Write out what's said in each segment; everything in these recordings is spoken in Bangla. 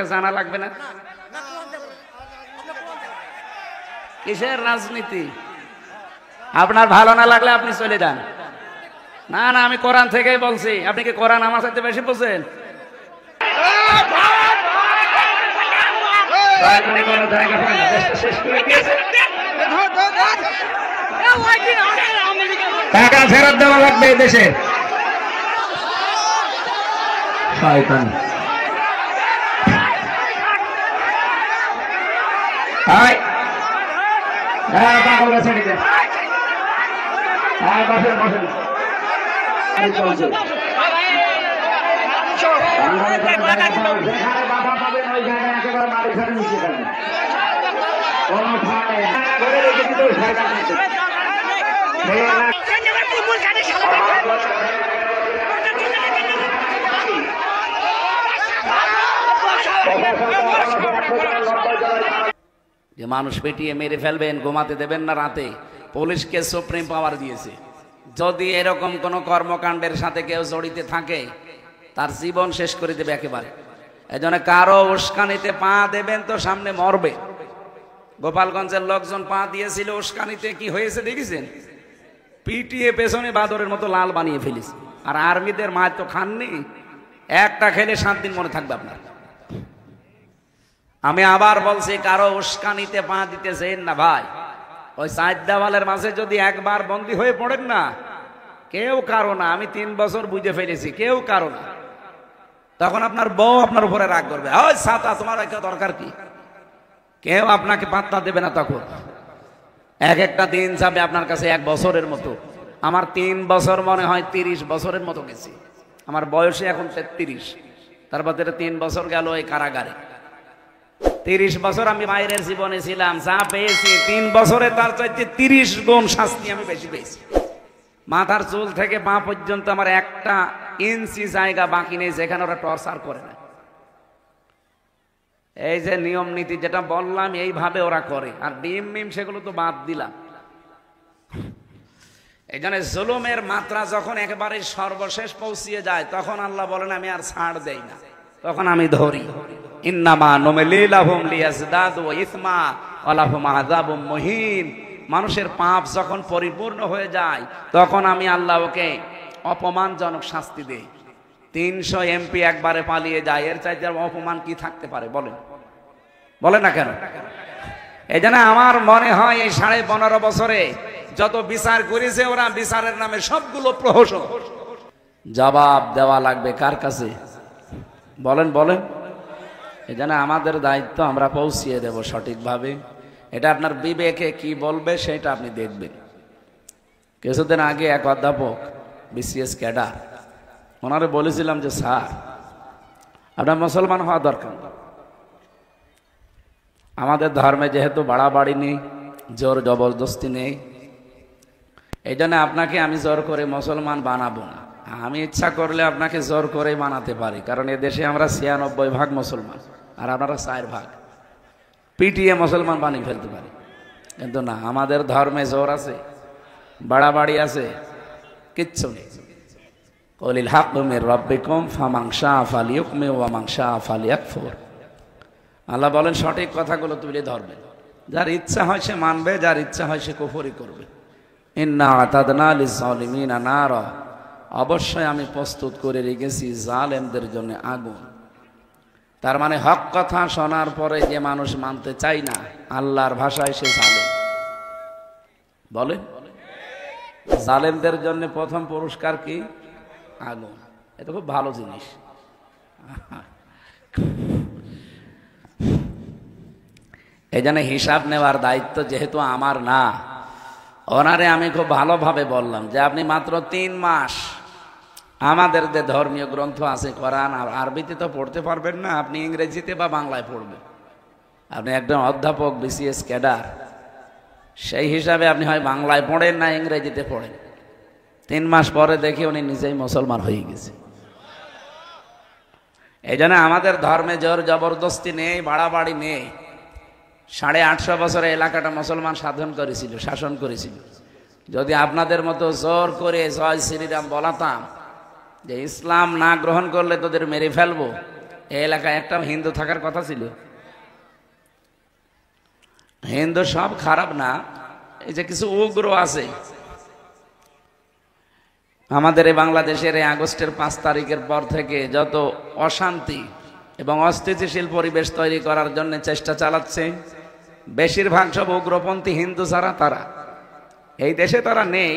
আপনাকে জানা লাগবে না? কিসের রাজনীতি? আপনার ভালো না লাগলে আপনি চলে যান। না না, আমি কোরআন থেকেই বলছি। আপনি কি কোরআন আমার সাথে বেশি বোঝেন? টাকা ফেরত দেওয়া লাগবে দেশে। শয়তান। যে মানুষ পেটিয়ে মেরে ফেলবেন, ঘুমাতে দেবেন না রাতে, পুলিশকে সুপ্রিম পাওয়ার দিয়েছে। যদি এরকম কোন কর্মকাণ্ডের সাথে কেউ জড়িত থাকে তার জীবন শেষ করে দেবে একেবারে। এই জন্য কারো উস্কানিতে পা দেবেন তো সামনে মরবে। গোপালগঞ্জের লোকজন পা দিয়েছিল উস্কানিতে, কি হয়েছে দেখেছেন? পিটিয়ে পেছনে বাদরের মতো লাল বানিয়ে ফেলেছে। আর আর্মিদের মাছ তো খাননি, একটা খেলে 7 দিন মনে থাকবে আপনার। আমি আবার বলছি, কারো উস্কানিতে পা দিতেছেন না ভাই। ওই 4 দেওয়ালের মাঝে যদি একবার বন্দী হয়ে পড়েন না, কেউ কারো না। আমি 3 বছর বুঝে ফেলেছি, কেউ কারো না। তখন আপনার বউ আপনার উপরে রাগ করবে, ওই ছাতা তোমার দরকার কি? কেউ আপনাকে পাত্তা দেবে না। তখন এক একটা দিন যাবে আপনার কাছে 1 বছরের মতো। আমার 3 বছর মনে হয় 30 বছরের মতো গেছে। আমার বয়সে এখন 33। তারপর 3 বছর গেল এই কারাগারে। 30 বছর আমি বাইরের জীবনে ছিলাম, যা পেয়েছি 3 বছরে তার চাইতে 30 গুণ শাস্তি আমি বেশি পেয়েছি। মাথার চুল থেকে পা পর্যন্ত আমার 1 ইঞ্চি জায়গা বাকি নেই যেখানে ওরা টর্চার করে না। এই যে নিয়ম নীতি যেটা বললাম, এইভাবে ওরা করে। আর ডিম মিম সেগুলো তো বাদ দিলাম। এই জন্য জুলুমের মাত্রা যখন একেবারে সর্বশেষ পৌঁছিয়ে যায়, তখন আল্লাহ বলেন আমি আর ছাড় দেই না, তখন আমি ধরি। ইন্নামা নুমলি লাহুম লিয়াজদাদু ইসমা ওয়া লাহুম আযাবুম মুহিন। মানুষের পাপ যখন পরিপূর্ণ হয়ে যায়, তখন আমি আল্লাহ ওকে অপমানজনক শাস্তি দেই। 300 এমপি একবারে পালিয়ে যায়, এর চাইতে অপমান কি থাকতে পারে বলেন? বলেন না কেন? এই জন্য আমার মনে হয় এই 15.5 বছরে যত বিচার করেছে ওরা, বিচারের নামে সবগুলো প্রহসন। জবাব দেওয়া লাগবে কার কাছে বলেন? বলেন। এই জন্য আমাদের দায়িত্ব আমরা পৌঁছিয়ে দেব সঠিকভাবে। এটা আপনার বিবেকে কি বলবে সেটা আপনি দেখবেন। কিছুদিন আগে এক অধ্যাপক বিসিএস ক্যাডার, ওনারে বলেছিলাম যে স্যার আপনার মুসলমান হওয়া দরকার। আমাদের ধর্মে যেহেতু বাড়াবাড়ি নেই, জোর জবরদস্তি নেই, এই জন্য আপনাকে আমি জোর করে মুসলমান বানাবো না। আমি ইচ্ছা করলে আপনাকে জোর করে বানাতে পারি, কারণ এদেশে আমরা 96% মুসলমান আর আপনারা 4%। পিটিয়ে মুসলমান বানিয়ে ফেলতে পারি, কিন্তু না, আমাদের ধর্মে জোর আছে, বাড়াবাড়ি আছে, কিচ্ছু নেই। কলিল হাক্কু মির রাব্বিকুম ফামান শাআ ফালিউমিন ওয়া মান শাআ ফালিয়াকফুর। আল্লাহ বলেন সঠিক কথাগুলো তুলে ধরবে। যার ইচ্ছা হয় সে মানবে, যার ইচ্ছা হয় সে কুফরি করবে। ইন্না আতাদনা লিজ-জালিমিনা নারা। অবশ্যই আমি প্রস্তুত করে রেখেছি জালেমদের জন্য আগুন। তার মানে হক কথা শোনার পরে যে মানুষ মানতে চায় না, আল্লাহর ভাষায় সে জালেম। বলেন, জালেমদের জন্য প্রথম পুরস্কার কি? আগুন। এটা খুব ভালো জিনিস। এই জন্য হিসাব নেওয়ার দায়িত্ব যেহেতু আমার না, ওনারে আমি খুব ভালোভাবে বললাম যে আপনি মাত্র 3 মাস আমাদের যে ধর্মীয় গ্রন্থ আছে কোরআন, আর আরবিতে তো পড়তে পারবেন না, আপনি ইংরেজিতে বা বাংলায় পড়বেন। আপনি একজন অধ্যাপক বিসিএস ক্যাডার, সেই হিসাবে আপনি হয় বাংলায় পড়েন না ইংরেজিতে পড়েন। 3 মাস পরে দেখি উনি নিজেই মুসলমান হয়ে গেছে। এই জন্য আমাদের ধর্মে জোর জবরদস্তি নেই, বাড়াবাড়ি নেই। 850 বছরে এলাকাটা মুসলমান শাসন করেছিল। যদি আপনাদের মতো জোর করে জয় শ্রীরাম বলাতাম যে ইসলাম না গ্রহণ করলে তোদের মেরে ফেলবো, এই এলাকায় একটা হিন্দু থাকার কথা ছিল। হিন্দু সব খারাপ না, এই যে কিছু উগ্র আছে। আমাদের এই বাংলাদেশের এই আগস্টের 5 তারিখের পর থেকে যত অশান্তি এবং অস্থিতিশীল পরিবেশ তৈরি করার জন্য চেষ্টা চালাচ্ছে, বেশিরভাগ সব উগ্রপন্থী হিন্দু যারা, তারা এই দেশে তারা নেই,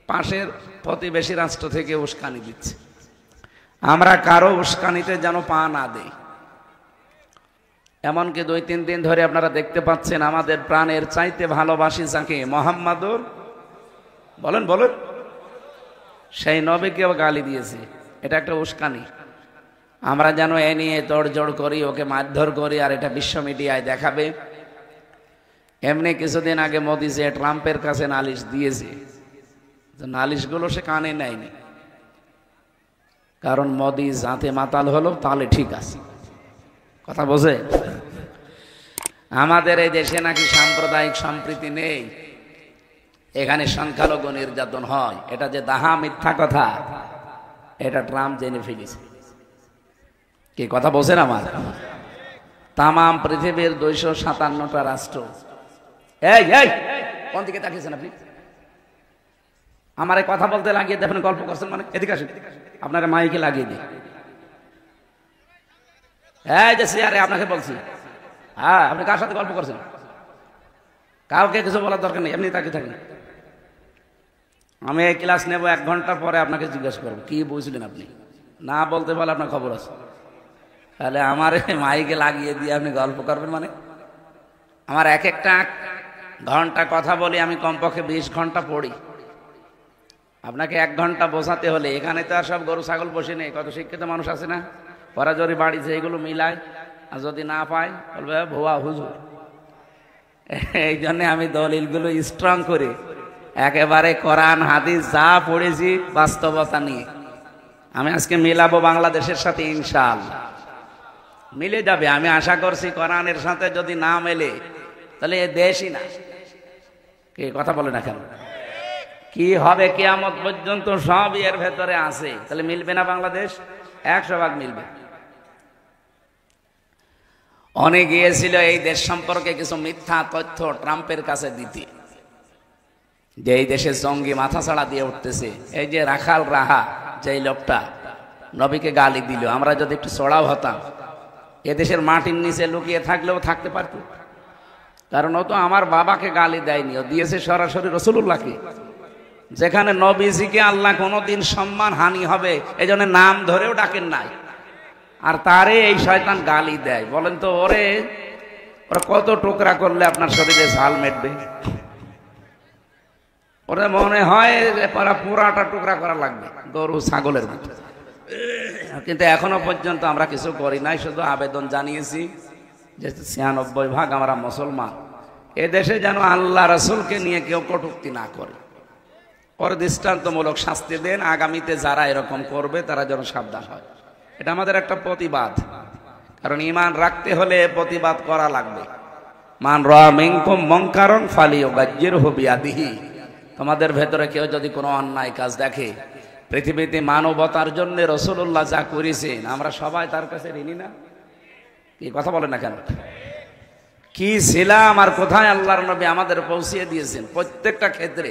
পাশের প্রতিবেশী রাষ্ট্র থেকে উস্কানি দিচ্ছে। আমরা কারো উস্কানিতে যেন পা না দেই। এমনকি 2-3 দিন ধরে আপনারা দেখতে পাচ্ছেন আমাদের প্রাণের চাইতে ভালোবাসি যাকে, মোহাম্মদুর বলেন বলেন, সেই নবীকেও গালি দিয়েছে। এটা একটা উস্কানি। আমরা যেন এ নিয়ে তোড়জোড় করি, ওকে মারধর করি, আর এটা বিশ্ব মিডিয়ায় দেখাবে। এমনি কিছুদিন আগে মোদি যে ট্রাম্পের কাছে নালিশ দিয়েছে, নালিশগুলো সে কানে নেয়নি, কারণ মোদি যাতে মাতাল হলো তাহলে ঠিক আছে, কথা বোঝে। আমাদের এই দেশে নাকি সাম্প্রদায়িক সম্প্রীতি নেই, এখানে সংখ্যালঘু নির্যাতন হয়, এটা যে দাহা মিথ্যা কথা, এটা ট্রাম্প জেনে ফেলেছে। কি কথা বলছেন আমার? তামাম পৃথিবীর 257টা রাষ্ট্র, এই এই কোন দিকে তাকিয়েছেন আপনি? আমার এই কথা বলতে লাগিয়ে দেখেন, গল্প করছেন মানে, এদিকে আসেন, আপনারা মাইকে লাগিয়ে দিই। এই যে সিয়ারে আপনাকে বলছি, হ্যাঁ আপনি কার সাথে গল্প করছেন? কাউকে কিছু বলার দরকার নেই, এমনি তাকিয়ে থাকেন। আমি এই ক্লাস নেব 1 ঘন্টা পরে, আপনাকে জিজ্ঞাসা করবো কি বুঝলেন আপনি। না বলতে পারলে আপনার খবর আছে। তাহলে আমার মাইকে লাগিয়ে দিয়ে আপনি গল্প করবেন মানে? আমার একটা ঘন্টা কথা বলি, আমি কমপক্ষে 20 ঘন্টা পড়ি। আপনাকে 1 ঘন্টা বোঝাতে হলে, এখানে তো আর সব গরু ছাগল বসে নেই, কত শিক্ষিত মানুষ আছে না, ওরা যদি বাড়ি যে এগুলো মিলায়, আর যদি না পায় বলবে ভুয়া হুজুর। এই জন্যে আমি দলিলগুলো স্ট্রং করে একেবারে কোরআন হাদিস যা পড়েছি বাস্তবতা নিয়ে আমি আজকে মিলাবো বাংলাদেশের সাথে, ইনশাআল্লাহ মিলে যাবে। আমি আশা করছি কোরআনের সাথে যদি না মেলে তাহলে এ দেশই না। কি কথা বলে না কেন? কি হবে কিয়ামত পর্যন্ত সব এর ভেতরে আছে, তাহলে মিলবে না বাংলাদেশ? 100% মিলবে। অনেক গিয়েছিল এই দেশ সম্পর্কে কিছু মিথ্যা তথ্য ট্রাম্পের কাছে দিতে, যে এই দেশে জঙ্গি মাথা ছাড়া দিয়ে উঠতেছে। এই যে রাখাল রাহা, যে লোকটা নবীকে গালি দিল, আমরা যদি একটু চড়াও হতাম, এদেশের মাটির নিচে লুকিয়ে থাকলেও থাকতে পারত, কারণ ও তো আমার বাবাকে গালি দেয়নি, ও দিয়েছে সরাসরি রাসূলুল্লাহকে। যেখানে নবীজিকে আল্লাহ কোনোদিন সম্মান হানি হবে এই জন্য নাম ধরেও ডাকেন নাই, আর তারে এই শয়তান গালি দেয়। বলেন তো ওরা কত টুকরা করলে আপনার শরীরে ঝাল মেটবে? ওরা মনে হয় পুরাটা টুকরা করা লাগবে, গরু ছাগলের মতো। কিন্তু এখনো পর্যন্ত আমরা কিছু করি নাই, শুধু আবেদন জানিয়েছি যে 96% আমরা মুসলমান, এ দেশে যেন আল্লাহ রাসূলকে নিয়ে কেউ কটূক্তি না করে, ওর দৃষ্টান্তমূলক শাস্তি দেন। আগামীতে যারা এরকম করবে তারা যেন সাবধান হয়। এটা আমাদের একটা প্রতিবাদ, কারণ ঈমান রাখতে হলে প্রতিবাদ করা লাগবে। মান রাআ মিনকুম মুনকারান ফালিয়ুগায়্যিরহু বিয়াদিহি। তোমাদের ভেতরে কেউ যদি কোনো অন্যায় কাজ দেখে, পৃথিবীতে মানবতার জন্য রাসূলুল্লাহ যা করেছেন আমরা সবাই তার কাছে ঋণী না? কি কথা বলেন না কেন? কি ছিলাম আর কোথায় আল্লাহর নবী আমাদের পৌঁছিয়ে দিয়েছেন। প্রত্যেকটা ক্ষেত্রে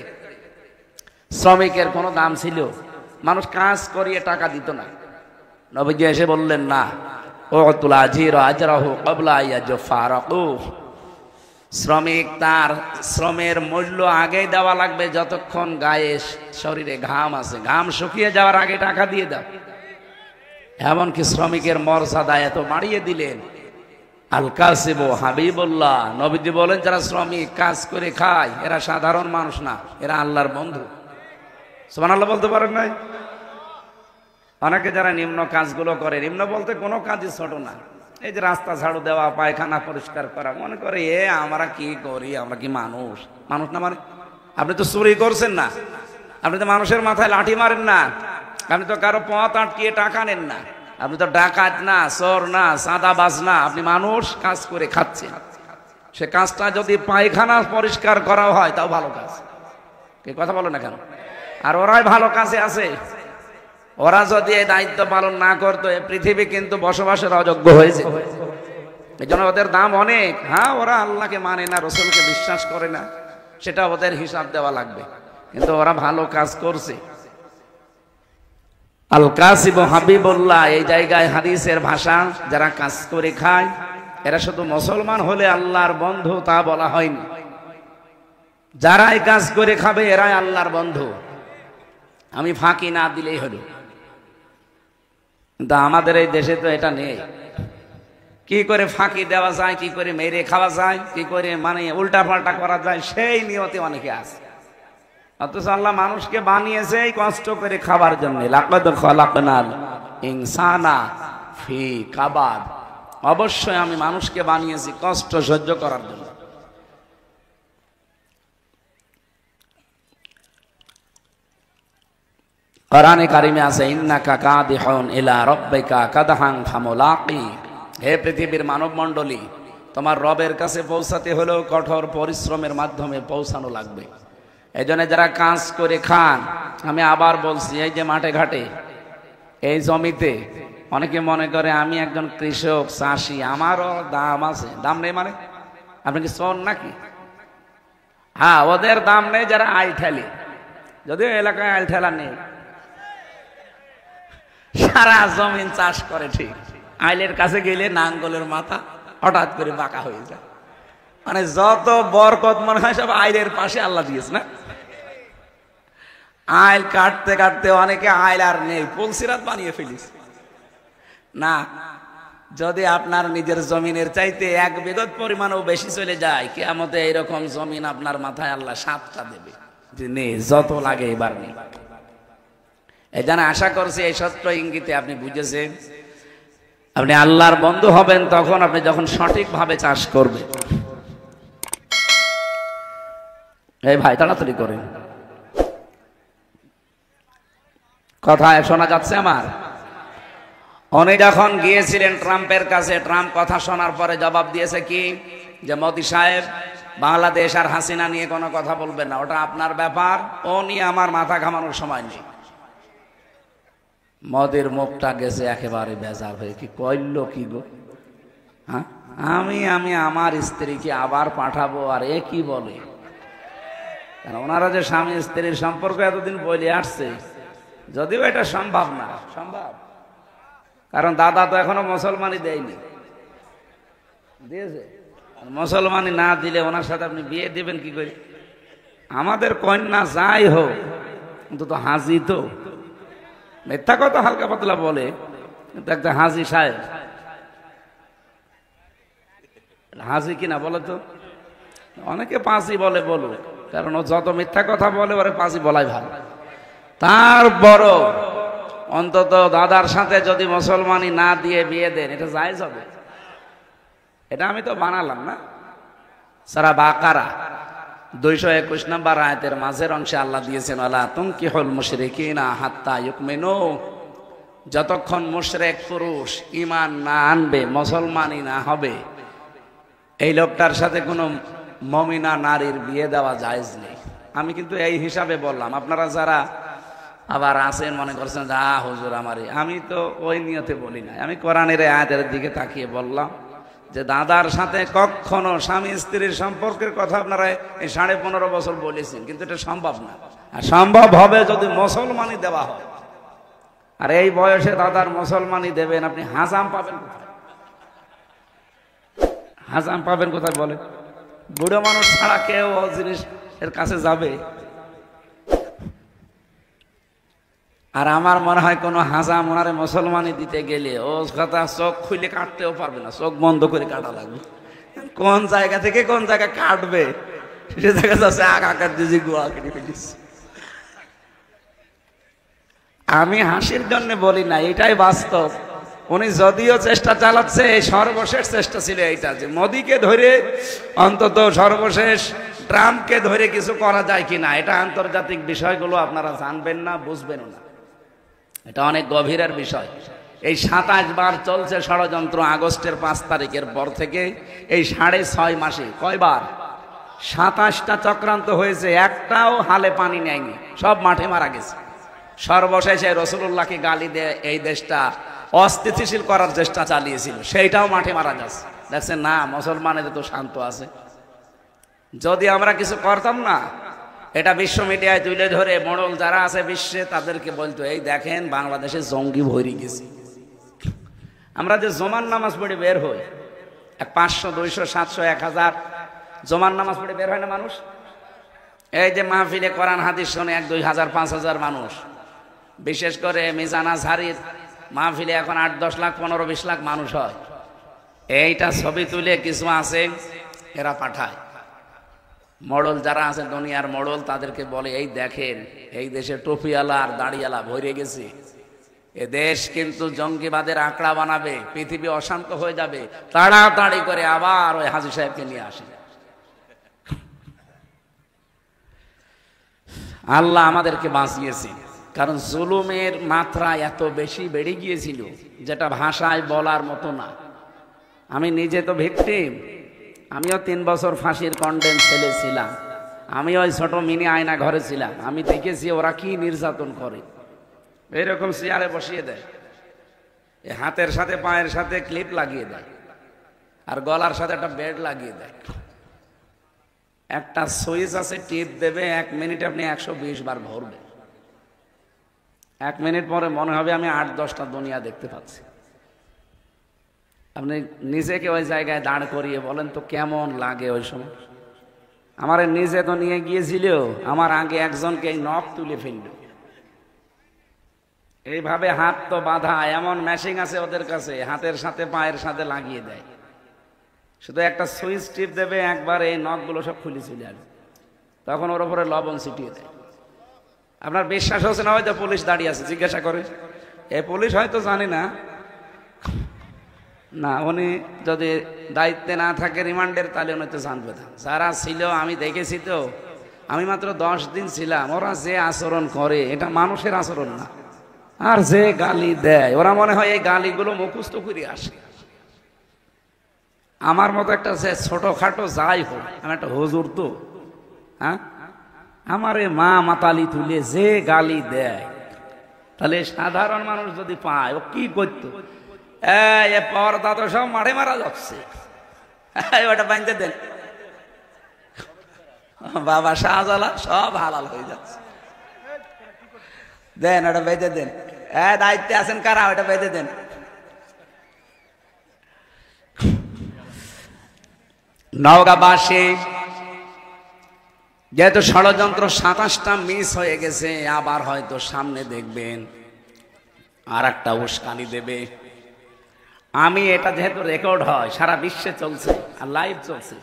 শ্রমিকের কোনো দাম ছিল, মানুষ কাজ করিয়ে টাকা দিত না, নবীজি এসে বললেন না, উতুল আজির আজরাহু ক্বাবলা আইয়াজফারাকু। শ্রমিক তার শ্রমের মূল্য আগেই দেওয়া লাগবে, যতক্ষণ গায়ে শরীরে ঘাম আছে, ঘাম শুকিয়ে যাওয়ার আগে টাকা দিয়ে দাও। এমনকি শ্রমিকের মর্যাদা এত বাড়িয়ে দিলেন। আল কাসিবু হাবিবুল্লাহ, নবীজি বলেন যারা শ্রমিক কাজ করে খায় এরা সাধারণ মানুষ না, এরা আল্লাহর বন্ধু। সুবহানাল্লাহ বলতে পারেন নাই? অনেকে যারা নিম্ন কাজগুলো করে, নিম্ন বলতে কোনো কাজই ছোট না, এই যে রাস্তা ঝাড়ু দেওয়া, পায়খানা পরিষ্কার করা, মনে করে আমরা কি করি, আমরা কি মানুষ? মানুষ না মানে? আপনি তো চুরি করছেন না, আপনি তো মানুষের মাথায় লাঠি মারেন না, আপনি তো কারো পথ আটকিয়ে টাকা নেন না, আপনি তো ডাকাত না, চোর না, চাঁদাবাজ না, আপনি মানুষ কাজ করে খাচ্ছেন। সে কাজটা যদি পায়খানা পরিষ্কার করা হয় তাও ভালো কাজ। কে কথা বলো না কেন? আর ওরাই ভালো কাজে আছে। ওরা যদি এই দায়িত্ব পালন না করতো এই পৃথিবী কিন্তু বসবাসের অযোগ্য হয়েছে। এই জন্য ওদের দাম অনেক। হ্যাঁ, ওরা আল্লাহকে মানে না, রসুলকে বিশ্বাস করে না, সেটা ওদের হিসাব দেওয়া লাগবে, কিন্তু ওরা ভালো কাজ করছে। আল কাসিব হাবিবুল্লাহ, এই জায়গায় হাদিসের ভাষা, যারা কাজ করে খায় এরা শুধু মুসলমান হলে আল্লাহর বন্ধু তা বলা হয়নি। যারাই কাজ করে খাবে এরাই আল্লাহর বন্ধু, আমি ফাঁকি না দিলেই হলো। কিন্তু আমাদের এই দেশে তো এটা নেই। কি করে ফাঁকি দেওয়া যায়, কি করে মেরে খাওয়া যায়, কি করে মানে উল্টা পাল্টা করা যায়, সেই নিয়তে অনেকে আছে। অথচ আল্লাহ মানুষকে বানিয়েছে এই কষ্ট করে খাবার জন্য। লাকাদ খালাকনাল ইনসানা ফি কাবাদ, অবশ্যই আমি মানুষকে বানিয়েছি কষ্ট সহ্য করার জন্য। কোরআনে কারিমে আছে ইন্নাকা কাদিহুন ইলা রাব্বিকা কাদহান ফামুলাকি, হে পৃথিবীর মানব মণ্ডলী, তোমার রবের কাছে পৌঁছাতে হলেও কঠোর পরিশ্রমের মাধ্যমে পৌঁছানো লাগবে। এই জন্য যারা কাজ করে খান, আমি আবার বলছি, এই যে মাঠে ঘাটে এই জমিতে অনেকে মনে করে আমি একজন কৃষক চাষি, আমারও দাম আছে। দাম নেই মানে আপনি কি শোন নাকি? হ্যাঁ, ওদের দাম নেই যারা আইল ঠেলে, যদিও এলাকায় আইল ঠেলা নেই, সারা জমিন চাষ করে ঠিক, আইলের কাছে গেলে নাঙ্গলের মাথা হঠাৎ করে বাঁকা হয়ে যায়। মানে যত বরকত মনে হয় সব আইলের পাশে আল্লাহ দিয়েছে না। আইল কাটতে কাটতে অনেকে আইল আর নেই, পুলসিরাত বানিয়ে ফেলিস না। যদি আপনার নিজের জমিনের চাইতে 1 বিঘত পরিমাণও বেশি চলে যায়, কিয়ামতে এইরকম জমিন আপনার মাথায় আল্লাহ 7টা দেবে যে নে, যত লাগে এবার নেই। এই জন্য আশা করছি এই সত্য ইঙ্গিতে আপনি বুঝেছেন। আপনি আল্লাহর বন্ধু হবেন তখন আপনি যখন সঠিকভাবে চাষ করবেন। এই ভাই তাড়াতাড়ি করেন, কথা শোনা যাচ্ছে আমার? উনি যখন গিয়েছিলেন ট্রাম্পের কাছে, ট্রাম্প কথা শোনার পরে জবাব দিয়েছে কি, যে মোদি সাহেব বাংলাদেশ আর হাসিনা নিয়ে কোনো কথা বলবেন না, ওটা আপনার ব্যাপার, ও নিয়ে আমার মাথা ঘামানোর সময় নেই। মোদির মুখটা গেছে একেবারে বেজার হয়ে, কি কইল কি গো, হ্যাঁ আমি আমার স্ত্রীকে আবার পাঠাবো, আর এ কি বলে? ওনারা যে স্বামী স্ত্রীর সম্পর্ক এতদিন বলে আসছে, যদিও এটা সম্ভব না, সম্ভব, কারণ দাদা তো এখনো মুসলমানই দেয়নি, দিয়েছে? মুসলমানই না দিলে ওনার সাথে আপনি বিয়ে দিবেন কি করে? আমাদের কন্যা যাই হোক অন্তত হাজি তো, মিথ্যা কথা হালকা পাতলা বলে, কিন্তু একটা হাজি সাহেব, হাজি কিনা বলে তো? অনেকে পাঁচি বলে, বলুক, কারণ ও যত মিথ্যা কথা বলে ওরে পাঁচি বলাই ভালো। তারপরও অন্তত দাদার সাথে যদি মুসলমানি না দিয়ে বিয়ে দেন, এটা জায়েজ হবে? এটা আমি তো বানালাম না। সূরা বাকারা 221 নম্বর আয়াতের মাঝের অংশে আল্লাহ দিয়েছেন, ওয়ালা তুনকিহুল মুশরিকিনা হাত্তা ইউমিনু, যতক্ষণ মুশরিক পুরুষ ঈমান না আনবে, মুসলমানই না হবে, এই লোকটার সাথে কোনো মুমিনা নারীর বিয়ে দেওয়া জায়েজ নেই। আমি কিন্তু এই হিসাবে বললাম, আপনারা যারা আবার আছেন মনে করছেন যা হুজুর আমারে, আমি তো ওই নিয়তে বলি না, আমি কোরআনের আয়াতের দিকে তাকিয়ে বললাম যে দাদার সাথে কখনো স্বামী স্ত্রীর সম্পর্কের কথা আপনারা এই 15.5 বছর বলেছেন, কিন্তু এটা সম্ভব না। আর সম্ভব হবে যদি মুসলমানি দেওয়া হয়। আর এই বয়সে দাদার মুসলমানি দেবেন, আপনি হাজাম পাবেন কোথায়? হাজাম পাবেন কোথায় বলেন? বুড়ো মানুষ ছাড়া কেউ ও জিনিস এর কাছে যাবে? আর আমার মনে হয় কোনো হাজাম ওনারে মুসলমানি দিতে গেলে ও কথা চোখ খুলে কাটতেও পারবে না, চোখ বন্ধ করে কাটা লাগবে। কোন জায়গা থেকে কোন জায়গা কাটবে সে জায়গা যাচ্ছে আকার দিয়ে গোয়া কেটে ফেলিস। আমি হাসির জন্য বলি না, এটাই বাস্তব। উনি যদিও চেষ্টা চালাচ্ছে, সর্বশেষ চেষ্টা ছিল এইটা যে মোদিকে ধরে অন্তত সর্বশেষ ট্রাম্পকে ধরে কিছু করা যায় কিনা। এটা আন্তর্জাতিক বিষয়গুলো আপনারা জানবেন না, বুঝবেন না, এটা অনেক গভীরের বিষয়। এই 27 বার চলছে ষড়যন্ত্র, আগস্টের 5 তারিখের পর থেকে এই 6.5 মাসে কয়বার 27টা চক্রান্ত হয়েছে, একটাও হালে পানি নেয়নি, সব মাঠে মারা গেছে। সর্বশেষে রাসূলুল্লাহকে গালি দিয়ে এই দেশটা অস্থিতিশীল করার চেষ্টা চালিয়েছিল, সেইটাও মাঠে মারা যাচ্ছে। দেখছেন না, মুসলমানেদের তো শান্ত আছে। যদি আমরা কিছু করতাম না, এটা বিশ্ব মিডিয়ায় তুলে ধরে মোড়ল যারা আছে বিশ্বে তাদেরকে বলতো, এই দেখেন বাংলাদেশে জঙ্গি ভরে গেছে। আমরা যে জমান নামাজ পড়ে বের হই, 500 200 700 1000 জমান নামাজ পড়ে বের হয় না মানুষ? এই যে মাহফিলে কোরআন হাদিস শুনে 1-2 হাজার 5,000 মানুষ, বিশেষ করে মিজান আজহারির মাহফিলে এখন 8-10 লাখ 15-20 লাখ মানুষ হয়। এইটা ছবি তুলে কিছু আছে এরা পাঠায়, মোড়ল যারা আছে দুনিয়ার মোড়ল, তাদেরকে বলে, এই দেখেন এই দেশে টুপিওয়ালা আর দাড়িওয়ালা ভরে গেছে, এ দেশ কিন্তু জঙ্গিবাদের আঁকড়া বানাবে, পৃথিবী অশান্ত হয়ে যাবে, তাড়াতাড়ি করে আবার ওই হাজী সাহেবকে নিয়ে আসে। আল্লাহ আমাদেরকে বাঁচিয়েছে, কারণ জুলুমের মাত্রা এত বেশি বেড়ে গিয়েছিল যেটা ভাষায় বলার মতো না। আমি নিজে তো ভিকটিম, আমিও 3 বছর ফাঁসির কন্ডেম ছেলে ছিলাম, আমি ওই ছোট মিনি আয়না ঘরে ছিলাম, আমি দেখেছি ওরা কি নির্যাতন করে। এইরকম চেয়ারে বসিয়ে দেয়, হাতের সাথে পায়ের সাথে ক্লিপ লাগিয়ে দেয়, আর গলার সাথে একটা বেড লাগিয়ে দেয়। একটা সুইচ আছে, টিপ দেবে, 1 মিনিট আপনি 120 বার ভরবে। 1 মিনিট পরে মনে হবে আমি 8-10টা দুনিয়া দেখতে পাচ্ছি। আপনি নিজেকে ওই জায়গায় দাঁড় করিয়ে বলেন তো কেমন লাগে ওই সময়। আমার নিজে তো নিয়ে গিয়েছিল, আমার আগে একজনকে এই নখ তুলে ফেলল। এইভাবে হাত তো বাঁধা, এমন মেশিন আছে ওদের কাছে, হাতের সাথে পায়ের সাথে লাগিয়ে দেয়, শুধু একটা সুইচ টিপ দেবে, একবার এই নখগুলো সব খুলে চলে আসবে, তখন ওর উপরে লবণ ছিটিয়ে দেয়। আপনার বিশ্বাস হচ্ছে না, হয়তো পুলিশ দাঁড়িয়ে আছে, জিজ্ঞাসা করে, এই পুলিশ হয়তো জানে না, না উনি যদি দায়িত্বে না থাকে রিমান্ডের, তাহলে উনি তো জানবে না। যারা ছিল আমি দেখেছি তো, আমি মাত্র 10 দিন ছিলাম, ওরা যে আচরণ করে এটা মানুষের আচরণ না। আর যে গালি দেয়, ওরা মনে হয় এই গালিগুলো মুখস্থ করে আসে। আমার মতো একটা যে ছোটখাটো যাই হোক, আমি একটা হুজুর তো, হ্যাঁ, আমার মা মাতালি তুলে যে গালি দেয়, তাহলে সাধারণ মানুষ যদি পায় ও কি করতো? এ পর্দা তো সব মাঠে মারা যাচ্ছে, ওটা বাঁধতে দেন, বাবা শাহজালাল সব হালাল হয়ে যাচ্ছে, দেন ওটা বেঁধে দেন। দায়িত্বে আছেন কারা, ওটা বেঁধে দেন। নওগাঁবাসী যেহেতু ষড়যন্ত্র 27টা মিস হয়ে গেছে, আবার হয়তো সামনে দেখবেন আর একটা উস্কানি দেবে। আমি এটা যেহেতু রেকর্ড হয়, সারা বিশ্বে চলছে আর লাইভ চলছে,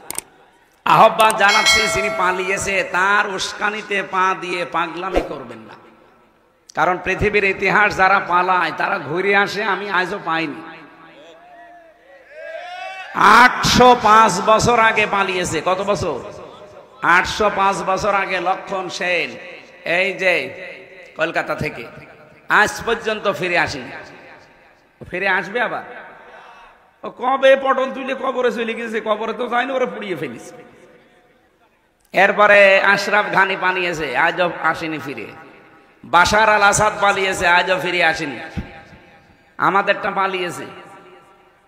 আহ্বান জানাচ্ছি, যিনি পালিয়েছে তার উস্কানিতে পা দিয়ে পাগলামি করবেন না। কারণ পৃথিবীর ইতিহাস যারা পালায় তারা ঘুরে আসে, আমি আজও পাইনি। 805 বছর আগে পালিয়েছে। কত বছর? 805 বছর আগে লক্ষণ সেন এই যে কলকাতা থেকে আজ পর্যন্ত ফিরে আসেনি। ফিরে আসবে আবার? ও কবে পটল তুলে কবরে চলে গেছে, কবরে তো যায়নি, ওরা পুড়িয়ে ফেলিস। এরপরে আশরাফ ঘানি পালিয়েছে, আজও আসেনি ফিরে। বাশার আল আসাদ পালিয়েছে, আজও ফিরে আসেনি। আমাদেরটা পালিয়েছে।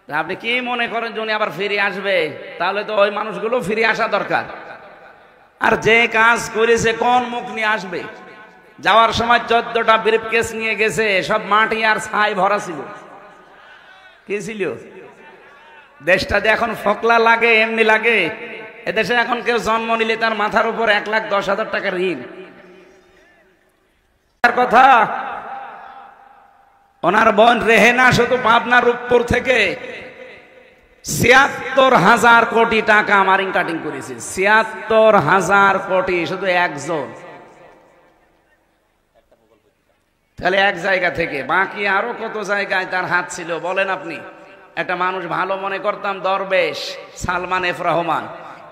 আপনি কি মনে করেন যে উনি আবার ফিরে আসবে? তাহলে তো ওই মানুষগুলো ফিরে আসা দরকার। আর যে কাজ করেছে কোন মুখ নিয়ে আসবে? যাওয়ার সময় 14টা ব্রিফকেস নিয়ে গেছে, সব মাটি আর ছাই ভরা ছিল। কি ছিল? দেশটা যে এখন ফকলা লাগে এমনি লাগে। এদেশে এখন কেউ জন্ম নিলে তার মাথার উপর 1,10,000 টাকা ঋণ। কথা ওনার বোন রেহেনা শুধু পাবনা রূপপুর থেকে ৭৬,০০০ কোটি টাকা মারিং কাটিং করেছে। ৭৬,০০০ কোটি শুধু একজন। তাহলে এক জায়গা থেকে, বাকি আরো কত জায়গায় তার হাত ছিল বলেন আপনি? একটা মানুষ ভালো মনে করতাম, দরবেশ সালমান এফ রহমান,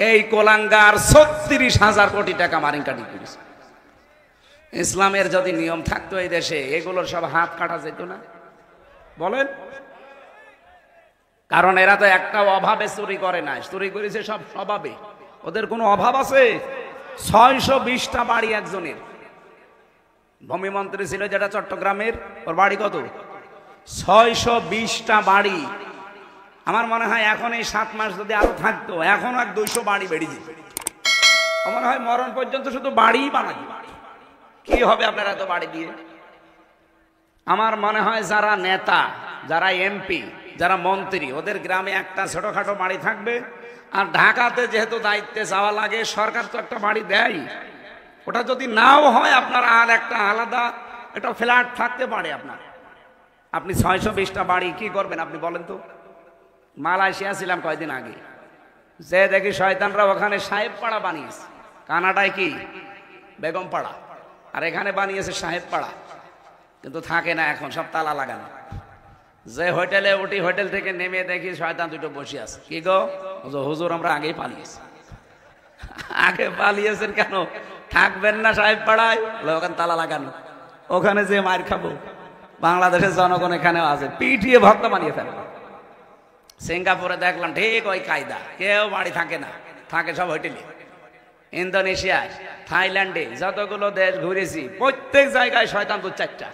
এই কোলাঙ্গার ৩৬,০০০ কোটি টাকা মারিং কাটিং করেছে। ইসলামের যদি নিয়ম থাকতো এই দেশে, এগুলোর সব হাত কাটা যেত না বলেন? কারণ এরা তো একটা অভাবে চুরি করে না, চুরি করেছে সব স্বভাবে। ওদের কোনো অভাব আছে? ৬২০টা বাড়ি একজনের, ভূমিমন্ত্রী ছিল যেটা চট্টগ্রামের, ওর বাড়ি কত? 620টা বাড়ি। আমার মনে হয় এখন এই 7 মাস যদি আরো থাকতো, এখন আর 200 বাড়ি বেড়ে যেত। আমার হয় মরণ পর্যন্ত শুধু বাড়িই বানাবে। কি হবে আপনারা এত বাড়ি দিয়ে? আমার মনে হয় যারা নেতা, যারা এমপি, যারা মন্ত্রী, ওদের গ্রামে একটা ছোটখাটো বাড়ি থাকবে। আর ঢাকাতে যেহেতু দায়িত্বে যাওয়া লাগে, সরকার তো একটা বাড়ি দেয়। ওটা যদি নাও হয়, আপনার আর একটা আলাদা একটা ফ্ল্যাট থাকতে পারে আপনার। আপনি 620টা বাড়ি কি করবেন আপনি বলেন তো? মালয়েশিয়া ছিলাম কয়েকদিন আগে, যে দেখি শয়তানরা ওখানে সাহেব পাড়া বানিয়েছে। কানাডায় কি বেগম পাড়া, আর এখানে বানিয়েছে সাহেব পাড়া। কিন্তু থাকে না, এখন সব তালা লাগানো। যে হোটেলে উঠি, হোটেল থেকে নেমে দেখি শয়তান দুটো বসে আছে। কি গো হুজুর, আমরা আগেই পালিয়েছি। আগে পালিয়েছেন কেন? থাকবেন না সাহেব পাড়ায়, ওখানে তালা লাগানো, ওখানে যে মার খাবো। বাংলাদেশের জনগণ এখানেও আছে, পিটিয়ে ভক্ত বানিয়ে ফেলে। সিঙ্গাপুরে দেখলাম ঠিক ওই কায়দা, কেউ বাড়ি থাকে না, থাকে সব হোটেলে। ইন্দোনেশিয়ায়, থাইল্যান্ডে, যতগুলো দেশ ঘুরেছি প্রত্যেক জায়গায় শয়তান তো 4টা।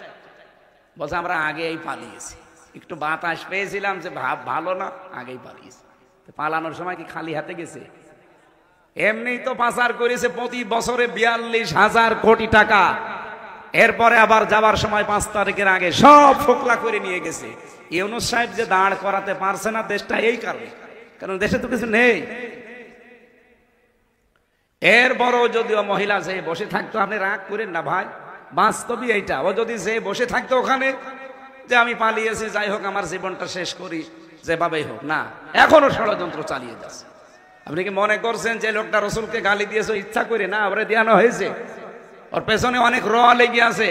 বলছে আমরা আগেই পালিয়েছি, একটু বাতাস পেয়েছিলাম যে ভাব ভালো না, আগেই পালিয়েছি। পালানোর সময় কি খালি হাতে গেছে? এমনি তো পাচার করেছে প্রতি বছরে 42,000 কোটি টাকা। এরপরে আবার যাবার সময় 5 তারিখের আগে সব ফোকলা করে নিয়ে গেছে। ইউনূস সাহেব যে দাঁড় করাতে পারছে না দেশটা, এই কারণে, কারণ দেশে তো কিছু নেই। এরপরও যদিও মহিলা যে বসে থাকতো, আপনি রাগ করেন না ভাই, বাস্তবই এইটা। ও যদি যে বসে থাকতো ওখানে, যে আমি পালিয়েছি, যাই হোক আমার জীবনটা শেষ করি যেভাবেই হোক, না, এখনো ষড়যন্ত্র চালিয়ে যাচ্ছে। আপনি কি মনে করছেন যে লোকটা রসুলকে গালি দিয়েছে ইচ্ছা করে? না, ওরে দেওয়ানো হয়েছে। ওর পেছনে অনেক র লেগে আছে।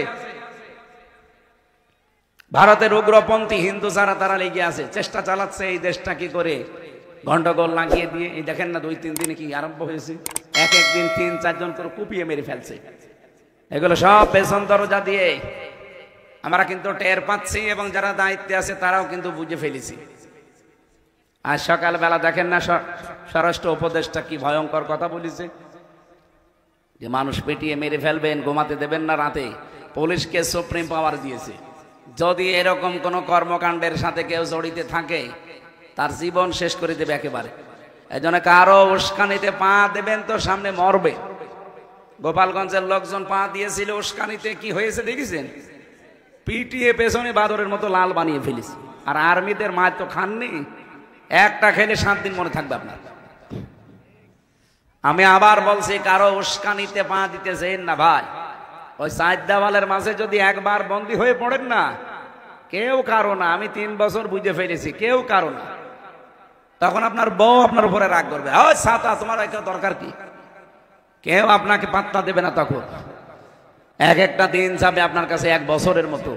ভারতের উগ্রপন্থী হিন্দু যারা, তারা লেগে আছে, চেষ্টা চালাচ্ছে এই দেশটা কি করে গন্ডগোল লাগিয়ে দিয়ে। এই দেখেন না 2-3 দিনে কি আরম্ভ হয়েছে, এক দিন 3-4 জন করে কুপিয়ে মেরে ফেলছে। এগুলো সব পেছন দরজা দিয়ে আমরা কিন্তু টের পাচ্ছি, এবং যারা দায়িত্বে আছে তারাও কিন্তু বুঝে ফেলেছি। আজ সকালবেলা দেখেন না স্বরাষ্ট্র উপদেষ্টা কি ভয়ঙ্কর কথা বলেছে, যে মানুষ পেটিয়ে মেরে ফেলবেন, ঘুমাতে দেবেন না রাতে। পুলিশকে সুপ্রিম পাওয়ার দিয়েছে, যদি এরকম কোন কর্মকাণ্ডের সাথে কেউ জড়িত থাকে তার জীবন শেষ করে দেবে একেবারে। এই জন্য কারো উস্কানিতে পা দেবেন তো সামনে মরবে। গোপালগঞ্জের লোকজন পা দিয়েছিল উস্কানিতে, কি হয়েছে দেখেছেন? পিটিয়ে পেছনে বাদরের মতো লাল বানিয়ে ফেলিস। আর আর্মিদের মাছ তো খাননি, একটা খেলে 7 দিন মনে থাকবে আপনার। আমি আবার বলছি, কারো উস্কানিতে পা দিতে যেন না ভাই। ওই 4 দেওয়ালের মাঝে যদি একবার বন্দী হয়ে পড়েন না, কেউ কারো না। আমি 3 বছর বুঝে ফেলেছি, কেউ কারো না। তখন আপনার বউ আপনার উপরে রাগ করবে, ওই ছাতা তোমার একটা দরকার কি? কেউ আপনাকে পাত্তা দেবে না। তখন একটা দিন যাবে আপনার কাছে 1 বছরের মতো।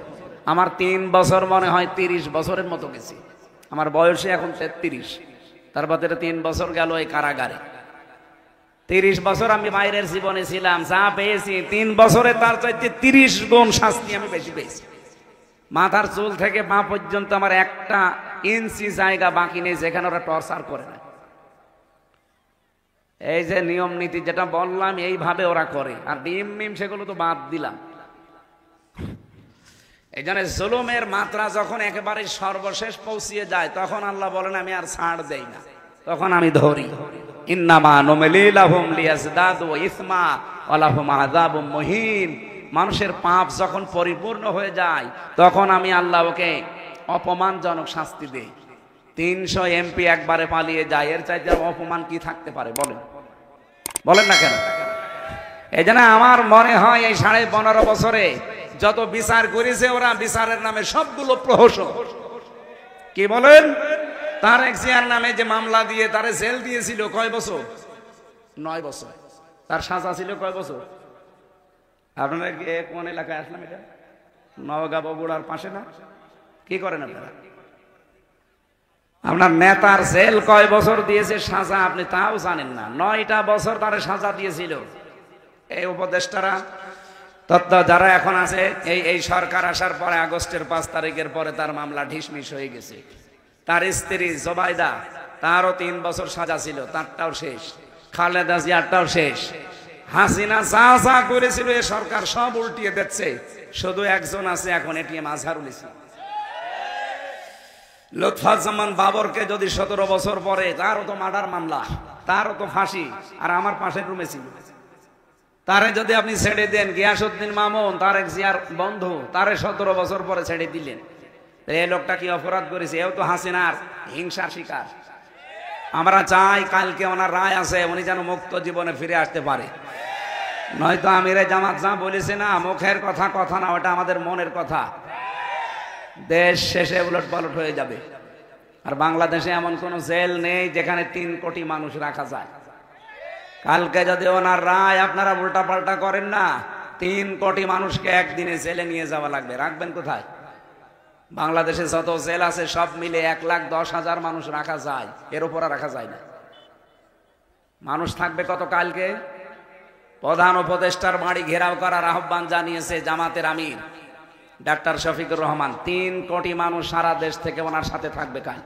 আমার 3 বছর মনে হয় 30 বছরের মতো গেছে। আমার বয়সে এখন 33, তার ভিতরে 3 বছর গেল এই কারাগারে। 30 বছর আমি বাইরের জীবনে ছিলাম, যা পেয়েছি 3 বছরে তার চাইতে 30 গুণ শাস্তি আমি বেশি পেয়েছি। মাথার চুল থেকে পা পর্যন্ত আমার 1 ইঞ্চি জায়গা বাকি নেই যেখানে ওরা টর্চার করে না। এই যে নিয়ম নীতি যেটা বললাম, এইভাবে ওরা করে। আর ডিম মিম সেগুলো তো বাদ দিলাম। এই জন্য জুলুমের মাত্রা যখন একেবারে সর্বশেষ পৌঁছিয়ে যায়, তখন আল্লাহ বলেন আমি আর ছাড় দেই না, তখন আমি ধরি। ইন্নামা নুমলি লাহুম লিয়াজদাদু ইসমা ওয়া লাহুম আযাবুম মুহিন। মানুষের পাপ যখন পরিপূর্ণ হয়ে যায়, তখন আমি আল্লাহ ওকে অপমানজনক শাস্তি দেই। 300 এমপি একবারে পালিয়ে যায়, এর চাইতে অপমান কি থাকতে পারে বলেন? বলেন না কেন? এই জন্য আমার মনে হয় এই 15.5 বছরে যত বিচার করেছে ওরা, বিচারের নামে সবগুলো প্রহসন। কি বলেন? তারেক জিয়ার নামে যে মামলা দিয়ে তারে জেল দিয়েছিল কয় বছর? 9 বছর। তার সাজা ছিল কয় বছর? আপনারা কোন এলাকায় আসলাম? এটা নওগাঁ বগুড়ার পাশে না? কি করেন আপনারা? আপনার নেতার জেল কয় বছর দিয়েছে সাজা আপনি তাও জানেন না। 9টা বছর তারে সাজা দিয়েছিল এই উপদেষ্টারা। তত্ত্ব যারা এখন আছে, এই সরকার আসার পরে আগস্টের 5 তারিখের পরে তার মামলা ঢিসমিস হয়ে গেছে। তার স্ত্রী জোবাইদা, তারও 3 বছর সাজা ছিল, তারটাও শেষ। খালেদা জিয়ারটাও শেষ। হাসিনা যা যা করেছিল এ সরকার সব উল্টিয়ে দিচ্ছে। শুধু একজন আছে এখন, এটিএম আজহারুল ইসলাম। লুৎফুজ্জামান বাবরকে যদি 17 বছর পরে, তারও তো মার্ডার মামলা, তারও তো ফাঁসি, আর আমার পাশের রুমে ছিল। তারে যদি আপনি ছেড়ে দেন, গিয়াসউদ্দিন মামুন তারেক জিয়ার বন্ধু, তারে 17 বছর পরে ছেড়ে দিলেন, এই লোকটা কি অপরাধ করেছে? এও তো হাসিনার হিংসার শিকার। আমরা চাই কালকে ওনার রায় আছে, উনি যেন মুক্ত জীবনে ফিরে আসতে পারে। নয়তো আমিরে জামাত যা বলেছে না, মুখের কথা কথা না, ওটা আমাদের মনের কথা। দেশ শেষে উলট পালট হয়ে যাবে। আর বাংলাদেশে এমন কোন জেল নেই যেখানে 3 কোটি মানুষ রাখা যায়। কালকে যদি ওনার রায় আপনারা উল্টা পাল্টা করেন না, 3 কোটি মানুষকে একদিনে জেলে নিয়ে যাওয়া লাগবে। রাখবেন কোথায়? বাংলাদেশে যত জেল আছে সব মিলে 1,10,000 মানুষ রাখা যায়, এর উপর রাখা যায় না। মানুষ থাকবে কত? কালকে প্রধান উপদেষ্টার বাড়ি ঘেরাও করার আহ্বান জানিয়েছে জামাতের আমির ডাক্তার শফিকুর রহমান। 3 কোটি মানুষ সারা দেশ থেকে ওনার সাথে থাকবে। কাল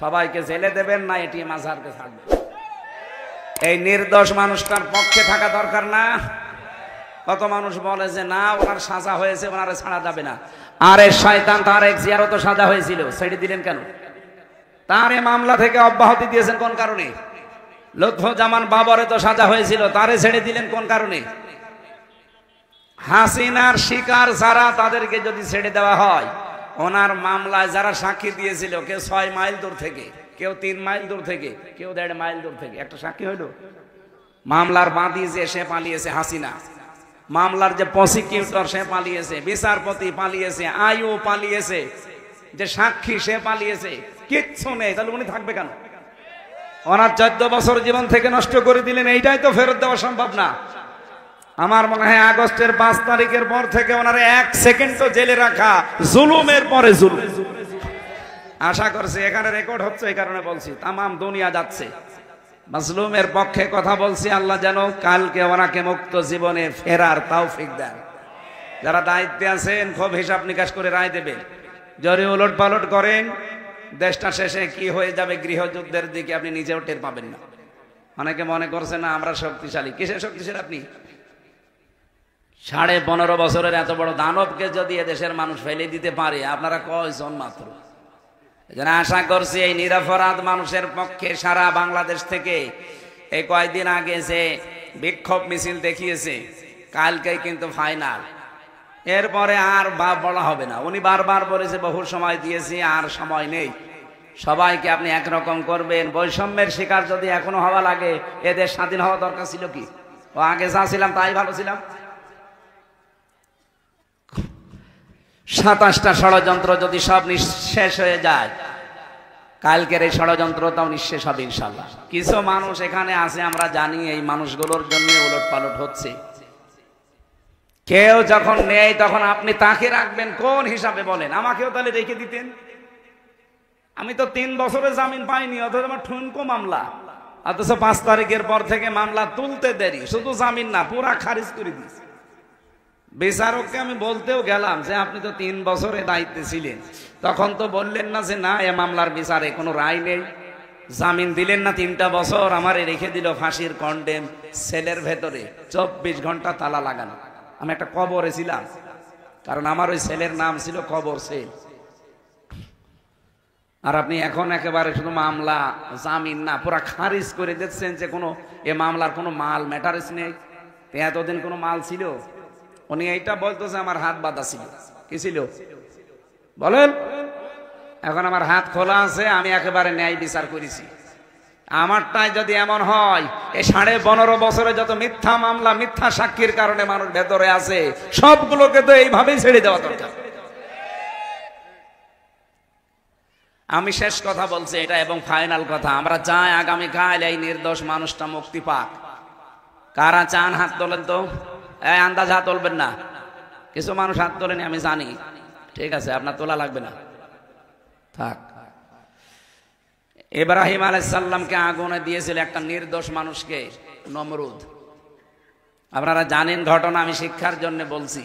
সবাইকে জেলে দেবেন না এটিএম আজহারকে থাকবে? এই নির্দোষ মানুষটার পক্ষে থাকা দরকার না? কত মানুষ বলে যে না, ওনার সাজা হয়েছে, ওনারে ছাড়া যাবে না। আরে শয়তান, তারেক জিয়ারও তো সাজা হয়েছিল, ছেড়ে দিলেন কেন? তারে মামলা থেকে অব্যাহতি দিয়েছেন কোন কারণে? লুৎফুজ্জামান বাবরে তো সাজা হয়েছিল, তারে ছেড়ে দিলেন কোন কারণে? হাসিনার শিকার যারা, তাদেরকে যদি ছেড়ে দেওয়া হয়, ওনার মামলায় যারা সাক্ষী দিয়েছিল, কেউ 6 মাইল দূর থেকে, কেউ 3 মাইল দূর থেকে, কেউ 1.5 মাইল দূর থেকে, একটা সাক্ষী হইল। মামলার বাদী যে সে পালিয়েছে হাসিনা, মামলার যে প্রসিকিউটর সে পালিয়েছে, বিচারপতি পালিয়েছে, আইও পালিয়েছে, যে সাক্ষী সে পালিয়েছে, কিচ্ছু নেই। তাহলে উনি থাকবে কেন? ওনার 14 বছর জীবন থেকে নষ্ট করে দিলেন, এইটাই তো ফেরত দেওয়া সম্ভব না। আমার মনে হয় আগস্টের 5 তারিখের পর থেকে ওনারে 1 সেকেন্ডও জেলে রাখা জুলুমের পরে জুলুম। আশা করছি এখানে রেকর্ড হচ্ছে, এই কারণে বলছি, তামাম দুনিয়া যাচ্ছে। মাজলুমের পক্ষে কথা বলছি, আল্লাহ যেন কালকে ওনাকে মুক্ত জীবনে ফেরার তৌফিক দেন। যারা দায়িত্বে আছেন খুব হিসাব নিকাশ করে রায় দেবে। যদি উলট পালট করেন, দেশটা শেষে কি হয়ে যাবে গৃহযুদ্ধের দিকে আপনি নিজেও টের পাবেন না। অনেকে মনে করছে না আমরা শক্তিশালী। কিসের শক্তিশালী আপনি? 15.5 বছরের এত বড় দানবকে যদি দেশের মানুষ ফেলে দিতে পারে, আপনারা কয়জন মাত্র? এজন্য আশা করছি এই নিরপরাধ মানুষের পক্ষে সারা বাংলাদেশ থেকে এই কয়েকদিন আগে যে বিক্ষোভ মিছিল দেখিয়েছে, কালকেই কিন্তু ফাইনাল। এরপরে আর বলা হবে না। উনি বারবার বলেছে বহু সময় দিয়েছি, আর সময় নেই। সবাইকে আপনি একরকম করবেন। বৈষম্যের শিকার যদি এখনো হওয়া লাগে, এদের স্বাধীন হওয়া দরকার ছিল কি? ও আগে যা ছিলাম তাই ভালো ছিলাম। 27টা ষড়যন্ত্র যদি সব নিঃশেষ হয়ে যায়, কালকের এই ষড়যন্ত্রটাও নিঃশেষ হবে ইনশাল্লাহ। কিছু মানুষ এখানে আছে, আমরা জানি এই মানুষগুলোর জন্য উলট পালট হচ্ছে। কেউ যখন নেই তখন আপনি তাকে রাখবেন কোন হিসাবে বলেন? আমাকেও তাহলে রেখে দিতেন। আমি তো 3 বছরের জামিন পাইনি, অথচ আমার ঠুনকো মামলা, অথচ 5 তারিখের পর থেকে মামলা তুলতে দেরি। শুধু জামিন না, পুরা খারিজ করে দিয়েছে। বিচারককে আমি বলতেও গেলাম যে আপনি তো 3 বছরে দায়িত্বে ছিলেন, তখন তো বললেন না যে না এ মামলার বিচারে কোনো রায় নেই। জামিন দিলেন না 3টা বছর, আমারে রেখে দিল ফাঁসির কন্ডেম সেলের ভেতরে, 24 ঘন্টা তালা লাগানো। আমি একটা কবরে ছিলাম, কারণ আমার ওই সেলের নাম ছিল কবর সেল। আর আপনি এখন একেবারে শুধু মামলা, জামিন না, পুরা খারিজ করে দিচ্ছেন যে কোনো এ মামলার কোনো মাল ম্যাটারেস নেই। এতদিন কোনো মাল ছিল? উনি এইটা বলতেছে আমার হাত বাঁধা ছিল। কি ছিল বলেন? এখন আমার হাত খোলা আছে, আমি একেবারে ন্যায় বিচার করেছি। আমারটাই যদি এমন হয়, এই 15.5 বছরে যত মিথ্যা মামলা, মিথ্যা সাক্ষীর কারণে মানুষ ভেতরে আছে, সবগুলোকে তো এইভাবেই ছেড়ে দেওয়া দরকার। আমি শেষ কথা বলছি এটা, এবং ফাইনাল কথা। আমরা চাই আগামীকাল এই নির্দোষ মানুষটা মুক্তি পাক। কারা চান হাত তোলেন তো? আন্দাজ হাত তুলবেন না। কিছু মানুষ হাত তোলেনি আমি জানি, ঠিক আছে, আপনার তোলা লাগবে না, থাক। ইব্রাহিম আলাইহিস সালামকে আগুনে দিয়েছিল একটা নির্দোষ মানুষকে, নমরুদ। আপনারা জানেন ঘটনা, আমি শিক্ষার জন্য বলছি।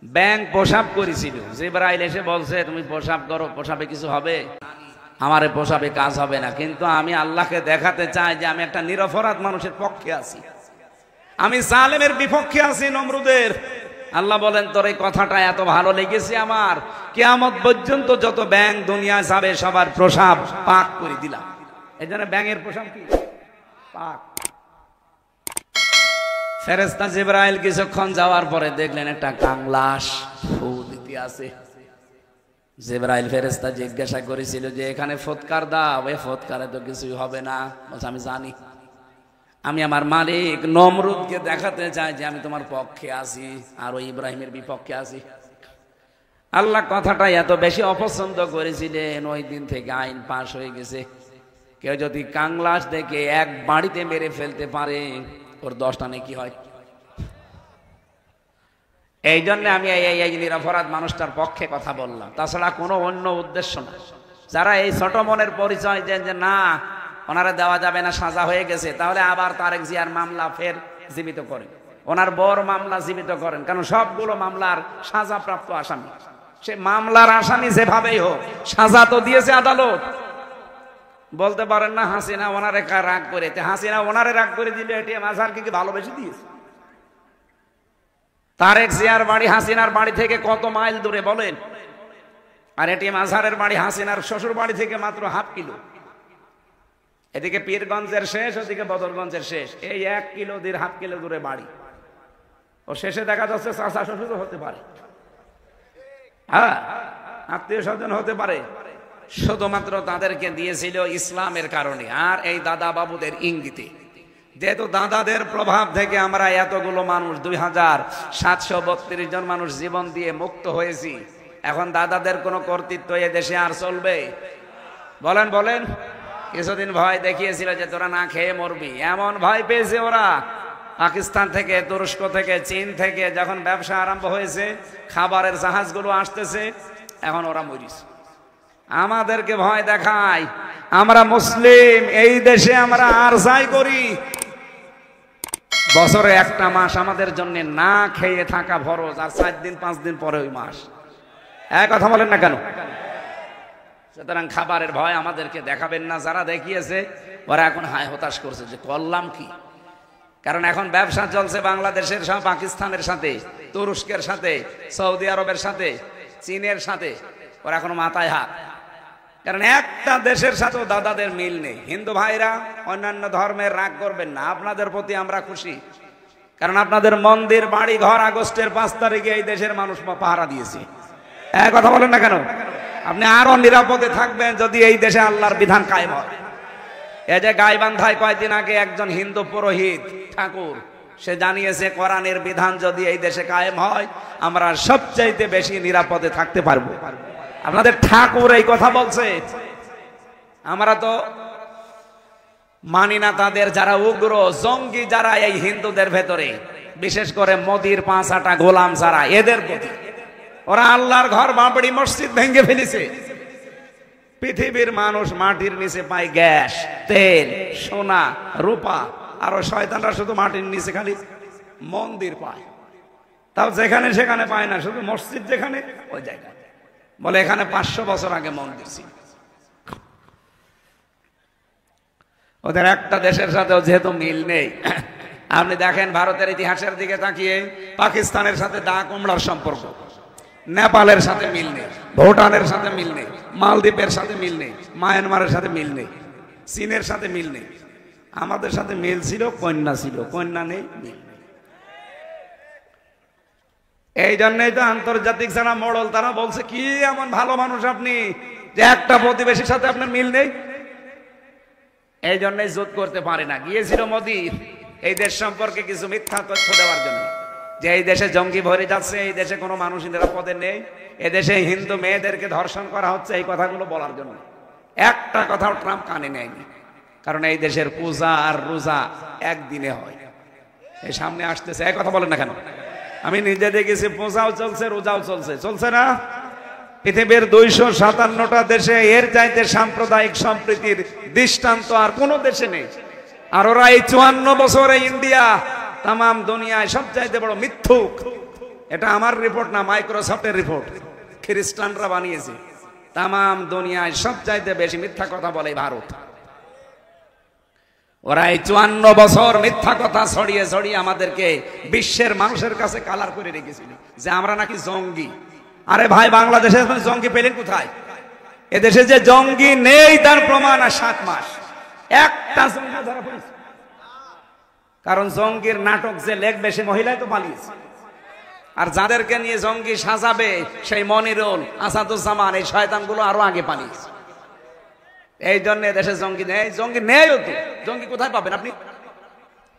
ব্যাঙ প্রসাব করেছিল, জিবরাইল এসে বলছে তুমি প্রসাব করো, প্রসাবে কিছু হবে? আমারে প্রসাবে কাজ হবে না, কিন্তু আমি আল্লাহকে দেখাতে চাই যে আমি একটা নিরপরাধ মানুষের পক্ষে আছি। আমি জালেমের বিপক্ষে আছি নমরুদের। আল্লাহ বলেন তোর এই কথাটা এত ভালো লেগেছে আমার, কিয়ামত পর্যন্ত যত ব্যাঙ দুনিয়া যাবে সবার প্রসাব পাক করে দিলাম। এই জন্য ব্যাঙের প্রসাব কি পাক। ফেরেশতা জিবরাইল কিছুক্ষণ যাওয়ার পরে দেখলেন একটা কাংলাস ফু দিতে আছে। জিবরাইল ফেরেশতা জিজ্ঞাসা করেছিল যে এখানে ফৎকার দাও, এ ফৎকারে তো কিছুই হবে না। বলছে আমি জানি, আমি আমার মালিক নমরুদকে দেখাতে চাই যে আমি তোমার পক্ষে আছি আর ওই ইব্রাহিমের বিপক্ষে আছি। আল্লাহ কথাটা এত বেশি অপছন্দ করেছিলেন, ওই দিন থেকে আইন পাশ হয়ে গেছে, কেউ যদি কাংলাস দেখে এক বাড়িতে মেরে ফেলতে পারে ওর 10টা নেকি হয়। এই জন্য আমি এই নিরপরাধ মানুষটার পক্ষে কথা বললাম, তাছাড়া কোনো অন্য উদ্দেশ্য না। যারা এই ছোট মনের পরিচয় দেন যে না ওনারা দেওয়া যাবে না, সাজা হয়ে গেছে, তাহলে আবার তারেক জিয়ার মামলা ফের জীবিত করেন, ওনার বর মামলা জীবিত করেন, কারণ সবগুলো মামলার সাজাপ্রাপ্ত আসামি। সে মামলার আসামি যেভাবেই হোক, সাজা তো দিয়েছে আদালত। বলতে পারেন না হাসিনা ওনারে রাগ করে, হাসিনা ওনারে রাগ করে দিলে এটিএম আজহারকে কি ভালোবেসে দিয়েছে? তারেক জিয়ার বাড়ি হাসিনার বাড়ি থেকে কত মাইল দূরে বলেন, আর এটিএম আজহারের বাড়ি হাসিনার শ্বশুর বাড়ি থেকে মাত্র ½ কিলো। এদিকে পীরগঞ্জের শেষ, ওদিকে বদরগঞ্জের শেষ, এই 1 কিলো 1.5 কিলো দূরে বাড়ি। ও শেষে দেখা যাচ্ছে চাচা শ্বশুর হতে পারে, হ্যাঁ আত্মীয় স্বজন হতে পারে। শুধুমাত্র তাদেরকে দিয়েছিল ইসলামের কারণে আর এই দাদা বাবুদের ইঙ্গিতে। যেহেতু দাদাদের প্রভাব থেকে আমরা এতগুলো মানুষ 2732 জন মানুষ জীবন দিয়ে মুক্ত হয়েছি, এখন দাদাদের কোনো কর্তৃত্ব এ দেশে আর চলবে? বলেন বলেন। কিছুদিন ভয় দেখিয়েছিল যে তোরা না খেয়ে মরবি, এমন ভয় পেয়েছে ওরা। পাকিস্তান থেকে, তুরস্ক থেকে, চীন থেকে যখন ব্যবসা আরম্ভ হয়েছে, খাবারের জাহাজগুলো আসতেছে, এখন ওরা মরিছে। আমাদেরকে ভয় দেখায়, আমরা মুসলিম, এই দেশে আমরা আর যাই করি, বছরে একটা মাস আমাদের জন্য না খেয়ে থাকা ফরজ, আর 4 দিন 5 দিন পরে ওই মাস। এক কথা বলেন না কেন? সুতরাং খাবারের ভয় আমাদেরকে দেখাবেন না। যারা দেখিয়েছে ওরা এখন হায় হতাশ করছে যে করলাম কি। কারণ এখন ব্যবসা চলছে বাংলাদেশের সব পাকিস্তানের সাথে, তুরস্কের সাথে, সৌদি আরবের সাথে, চীনের সাথে, ওরা এখন মাথায় হাত। কারণ একটা দেশের সাথেও দাদাদের মিল নেই। হিন্দু ভাইরা অন্যান্য ধর্মের রাগ করবেন না, আপনাদের প্রতি আমরা খুশি, কারণ আপনাদের মন্দির বাড়ি ঘর আগস্টের 5 তারিখে এই দেশের মানুষ পাহারা দিয়েছে। এক কথা বলেন না কেন? আপনি আরো নিরাপদে থাকবেন যদি এই দেশে আল্লাহর বিধান কায়েম হয়। এই যে গাইবান্ধায় কয়েকদিন আগে একজন হিন্দু পুরোহিত ঠাকুর, সে জানিয়েছে কোরআনের বিধান যদি এই দেশে কায়েম হয় আমরা সবচাইতে বেশি নিরাপদে থাকতে পারবো। আপনাদের ঠাকুর এই কথা বলছে। আমরা তো মানি না তাদের, যারা উগ্র জঙ্গি, যারা এই হিন্দুদের ভেতরে, বিশেষ করে মোদির 5 আটা গোলাম যারা, এদের প্রতি ওরা আল্লাহর ঘর বাবরি মসজিদ ভেঙে ফেলেছে। পৃথিবীর মানুষ মাটির নিচে পায় গ্যাস, তেল, সোনা, রূপা, আর শয়তানরা শুধু মাটির নিচে খালি মন্দির পায়। তাও যেখানে সেখানে পায় না, শুধু মসজিদ যেখানে ওই জায়গায় বলে এখানে 500 বছর আগে মন্দির ছিল। ওদের একটা দেশের সাথেও যেহেতু মিল নেই। আপনি দেখেন ভারতের ইতিহাসের দিকে তাকিয়ে, পাকিস্তানের সাথে দা কুমড়ার সম্পর্ক, নেপালের সাথে মিল নেই, ভুটানের সাথে মিল নেই, মালদ্বীপের সাথে মিল নেই, মায়ানমারের সাথে মিল নেই, চীনের সাথে মিল নেই। আমাদের সাথে মিল ছিল, কন্যা ছিল, কন্যা নেই, মিল নেই। এই জন্যই তো আন্তর্জাতিক যারা মডেল তারা বলছে কি এমন ভালো মানুষ আপনি যে একটা প্রতিবেশীর সাথে আপনার মিল নেই। এই জন্যই জোট করতে পারে না। গিয়েছিল মোদি এই দেশ সম্পর্কে কিছু মিথ্যা তথ্য দেওয়ার জন্য, যে এই দেশে জঙ্গি ভরে যাচ্ছে, এই দেশে কোনো মানুষ নিরাপদে নেই, এদেশে হিন্দু মেয়েদেরকে ধর্ষণ করা হচ্ছে, এই কথাগুলো বলার জন্য। একটা কথাও ট্রাম্প কানে নেয়নি, কারণ এই দেশের পূজা আর রোজা একদিনে হয়। এই সামনে আসতেছে, এই কথা বলেন না কেন? আমি নিজে দেখেছি, পূজাও চলছে, রোজাও চলছে, চলছে না? পৃথিবীর 257টা দেশে এর চাইতে সাম্প্রদায়িক সম্প্রীতির দৃষ্টান্ত আর কোন দেশে নেই। আর ওরা এই 54 বছরে ইন্ডিয়া তাম দুনিয়ায় সবচাইতে বড় মিথ্যুক। এটা আমার রিপোর্ট না, মাইক্রোসফটের রিপোর্ট, খ্রিস্টানরা বানিয়েছে। তাম দুনিয়ায় সবচাইতে বেশি মিথ্যা কথা বলে ভারত। ওরা এই 54 বছর মিথ্যা কথা ছড়িয়ে ছড়িয়ে আমাদেরকে বিশ্বের মানুষের কাছে কালার করে রেখেছিল যে আমরা নাকি জঙ্গি। আরে ভাই, বাংলাদেশে জঙ্গি পেলেন কোথায়? এদেশে যে জঙ্গি নেই তার প্রমাণ আর 7 মাস একটা জঙ্গি ধরা পড়েছে। কারণ জঙ্গির নাটক যে লেখবে সে মহিলাই তো পালিয়েছে, আর যাদেরকে নিয়ে জঙ্গি সাজাবে সেই মনিরুল, আসাদুজ্জামান, এই শয়তানগুলো আরো আগে পালিয়েছে। এই জন্য দেশে জঙ্গি নেই। জঙ্গি নেই তো জঙ্গি কোথায় পাবেন আপনি?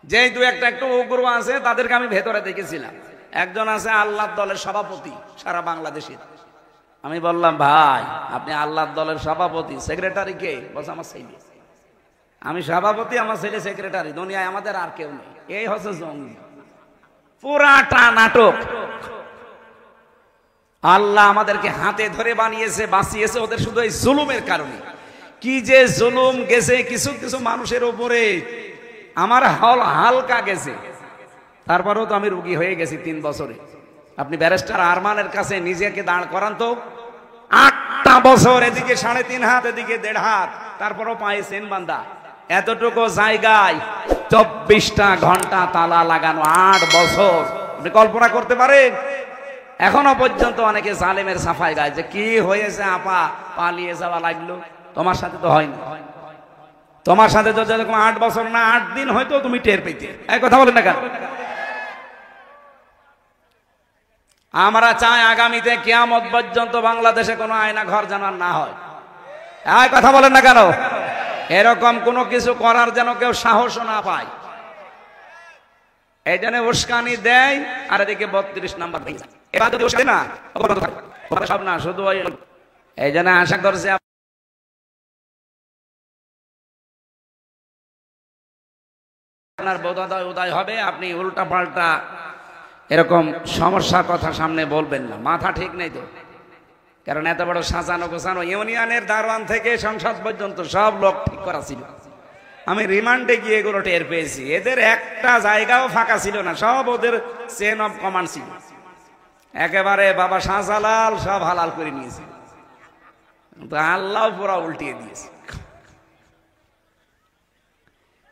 যেই দু একটা একটু উগ্র আছে তাদেরকে আমি ভেতরে দেখেছিলাম। একজন আছে আল্লাহর দলের সভাপতি সারা বাংলাদেশের। আমি বললাম, ভাই আপনি আল্লাহর দলের সভাপতি, সেক্রেটারি কে? বলছে আমার ছেলে। আমি সভাপতি, আমার ছেলে সেক্রেটারি, দুনিয়ায় আমাদের আর কেউ নেই। এই হচ্ছে জঙ্গি। পুরাটা নাটক। আল্লাহ আমাদেরকে হাতে ধরে বানিয়েছে, বাঁচিয়েছে ওদের শুধু এই জুলুমের কারণে। কি যে জুলুম গেছে কিছু কিছু মানুষের উপরে, আমার হালকা গেছে। তারপরেও তো আমি রুগী হয়ে গেছি 3 বছরে। আপনি ব্যারিস্টার আরমানের কাছে নিজেকে দাঁড় করান তো। 8টা বছর, এদিকে 3.5 হাত, এদিকে 1.5 হাত, তারপরও পায়ে সেন বান্ধা। এতটুকু জায়গায় 24টা ঘন্টা তালা লাগানো, 8 বছর। আপনি কল্পনা করতে পারেন? এখনো পর্যন্ত অনেকে জালেমের সাফাই গায় যে কি হয়েছে আপা, পালিয়ে যাওয়া লাগলো। তোমার সাথে তো হয়নি। তোমার সাথে যদি 8 বছর না 8 দিন হয়তো তুমি টের পেতে। এই কথা বলেন না কেন? আমরা চাই আগামীতে কিয়ামত পর্যন্ত বাংলাদেশে কোনো আয়না ঘর যেন না হয়। এই কথা বলেন না কেন? এরকম কোনো কিছু করার যেন কেউ সাহসও না পায়। এই জন্য উস্কানি দেয়, আর এদিকে 32 নাম্বার ভেঙে যায়। এবার যদি উস্কানি না সব না, শুধু এই জন্য আশা করছি আপনার বোধোদয় উদয় হবে। আপনি উল্টা পাল্টা এরকম সমস্যার কথা সামনে বলবেন না। মাথা ঠিক নেই তো। কারণ এত বড় সাজানো গোছানো ইউনিয়নের দারোয়ান থেকে সংসদ পর্যন্ত সব লোক ঠিক করা ছিল। আমি রিমান্ডে গিয়ে এগুলো টের পেয়েছি। এদের একটা জায়গাও ফাঁকা ছিল না, সব ওদের চেন অফ কমান্ড ছিল। একেবারে বাবা শাহজালাল সব হালাল করে নিয়েছে, তো আল্লাহ পুরা উল্টিয়ে দিয়েছে।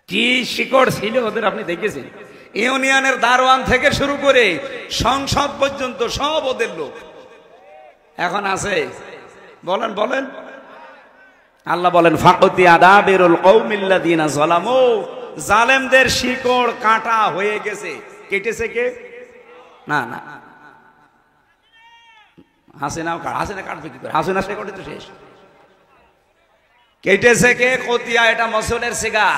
কি শিকড় ছিল ওদের আপনি দেখেছেন? ইউনিয়নের দারোয়ান থেকে শুরু করে সংসদ পর্যন্ত সব ওদের লোক। এখন আছে? বলেন বলেন। আল্লাহ বলেন, ফাকতি আদাবিরুল কওমিল্লাযিনা যালামু, জালেমদের শিকড় কাটা হয়ে গেছে। কেটেছে কে? না না, হাসিনা কাটবে কি করে? হাসিনা শিকড়ই তো শেষ। কেটেছে কে? কতিয়া, এটা মসুলের সিগা,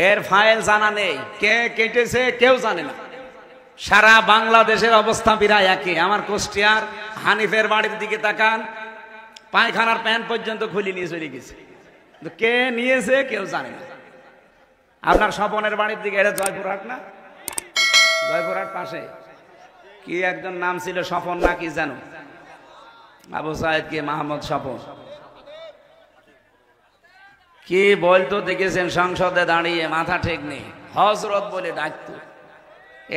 এর ফাইল জানা নেই। কে কেটেছে কেউ জানে না। সারা বাংলাদেশের অবস্থা প্রায় একই। আমার কুষ্টিয়ার হানিফের বাড়ির দিকে তাকান, পায়খানার প্যান্ট পর্যন্ত খুলে নিয়ে চলে গেছে। কে নিয়েছে কেউ জানে না। আপনার স্বপনের বাড়ির দিকে, এটা জয়পুরহাট না? জয়পুরহাট পাশে কি একজন নাম ছিল, স্বপন না কি জানো? আবু সাইদ কি মাহমুদ স্বপন কি বলতো দেখেছেন সংসদে দাঁড়িয়ে, মাথা ঠিক নেই, হজরত বলে ডাকতো।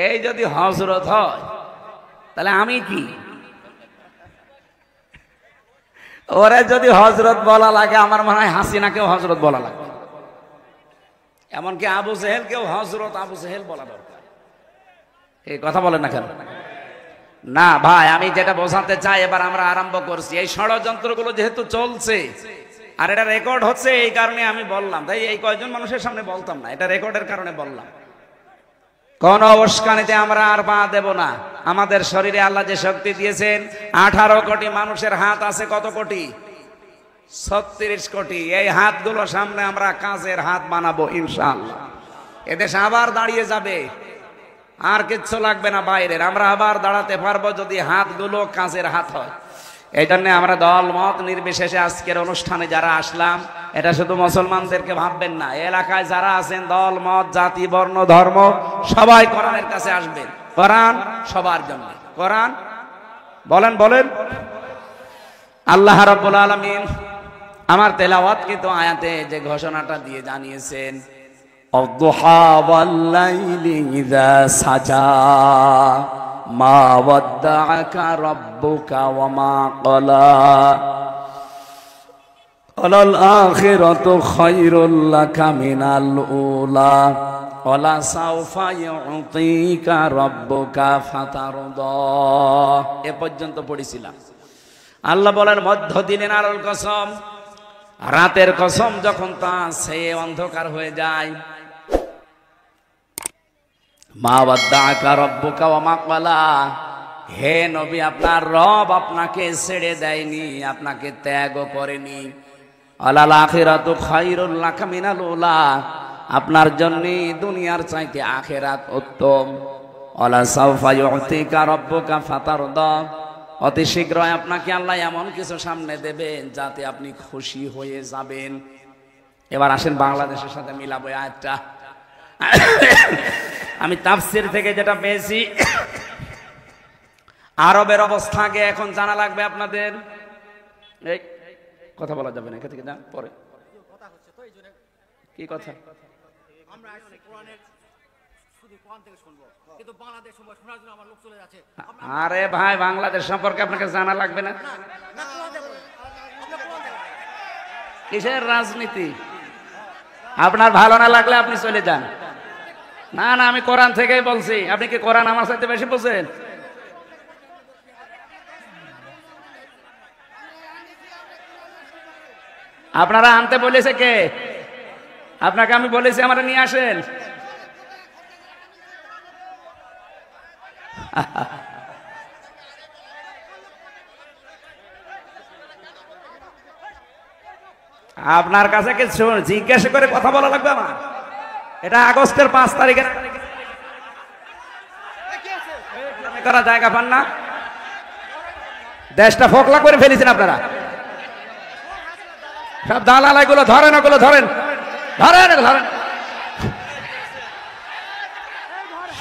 এই যদি হজরত হয় তাহলে আমি কি? ওরে যদি হজরত বলা লাগে, আমার মনে হয় হাসিনাকেও হজরত বলা লাগবে। এমনকি আবু জেহেলকেও হজরত আবু জেহেল বলা দরকার। এই কথা বলেন না কেন? না ভাই, আমি যেটা বোঝাতে চাই, এবার আমরা আরম্ভ করছি। এই ষড়যন্ত্রগুলো যেহেতু চলছে আর এটা রেকর্ড হচ্ছে, এই কারণে আমি বললাম। তাই এই কয়েকজন মানুষের সামনে বলতাম না, এটা রেকর্ডের কারণে বললাম। কোন উস্কানিতে আমরা আর পা দেব না। আমাদের শরীরে আল্লাহ যে শক্তি দিয়েছেন, 18 কোটি মানুষের হাত আছে। কত কোটি? 36 কোটি। এই হাতগুলো সামনে আমরা কাজের হাত বানাবো ইনশাআল্লাহ। এদেশ আবার দাঁড়িয়ে যাবে, আর কিচ্ছু লাগবে না বাইরের। আমরা আবার দাঁড়াতে পারবো যদি হাতগুলো কাজের হাত হয়। এই জন্য আমরা দল মত নির্বিশেষে আজকের অনুষ্ঠানে যারা আসলাম, এটা শুধু মুসলমানদেরকে ভাববেন না, এলাকায় যারা আছেন দল মত জাতি বর্ণ ধর্ম সবাই কোরআনের কাছে আসবেন। কোরআন সবার জন্য। কোরআন বলেন বলেন। আল্লাহ রাব্বুল আলামিন আমার তেলাওয়াতকৃত আয়াতে যে ঘোষণাটা দিয়ে জানিয়েছেন, আদ-দুহা ওয়াল-লাইলি ইযা সাজা মা ওয়াদ্দাআকা রাব্বুকা ওয়া মা ক্বালা ওয়ালাল আখিরাতু খায়রুল লাকা মিনাল উলা ওয়ালা সাওফা ইউতিকা রাব্বুকা ফাতারদা। এ পর্যন্ত পড়েছিলাম। আল্লাহ বলেন মধ্য দিনের আলোর কসম, রাতের কসম যখন তা সে অন্ধকার হয়ে যায়। মা ওয়াদ্দাআকা রাব্বুকা ওয়া মা ক্বালা, হে নবী আপনার রব আপনাকে ছেড়ে দেয়নি, আপনাকে ত্যাগও করেনি। আলাল আখিরাতু খায়রুল লাকা মিনাল উলা, আপনার জন্য দুনিয়ার চাইতে আখিরাত উত্তম। ওয়ালা সাওফা ইউতিকা রাব্বুকা ফাতারদা, অতি শীঘ্রই আপনাকে আল্লাহ এমন কিছু সামনে দেবেন যাতে আপনি খুশি হয়ে যাবেন। এবার আসেন বাংলাদেশের সাথে মিলাবো আয়াতটা। আমি তাফসীর থেকে যেটা পেয়েছি, আরবের অবস্থা আগে এখন জানা লাগবে আপনাদের। এই কথা বলা যাবে না, এখান থেকে যান পরে। কি কথা? আরে ভাই, বাংলাদেশ সম্পর্কে আপনাকে জানা লাগবে না? কিসের রাজনীতি? আপনার ভালো না লাগলে আপনি চলে যান। না না, আমি কোরআন থেকেই বলছি। আপনি কি কোরআন আমার সাথে বেশি বোঝেন? আপনারা আনতে বলেছে কে? আপনাকে আমি বলেছি আমরা নিয়ে আসেন। আপনার কাছে কিছু জিজ্ঞাসা করে কথা বলা লাগবে আমার? এটা আগস্টের 5 তারিখের করা জায়গা পান না? দেশটা ফোকলা করে ফেলেছেন আপনারা। সব দালাল গুলো ধরেন, ওগুলো ধরেন, ধরেন ধরেন।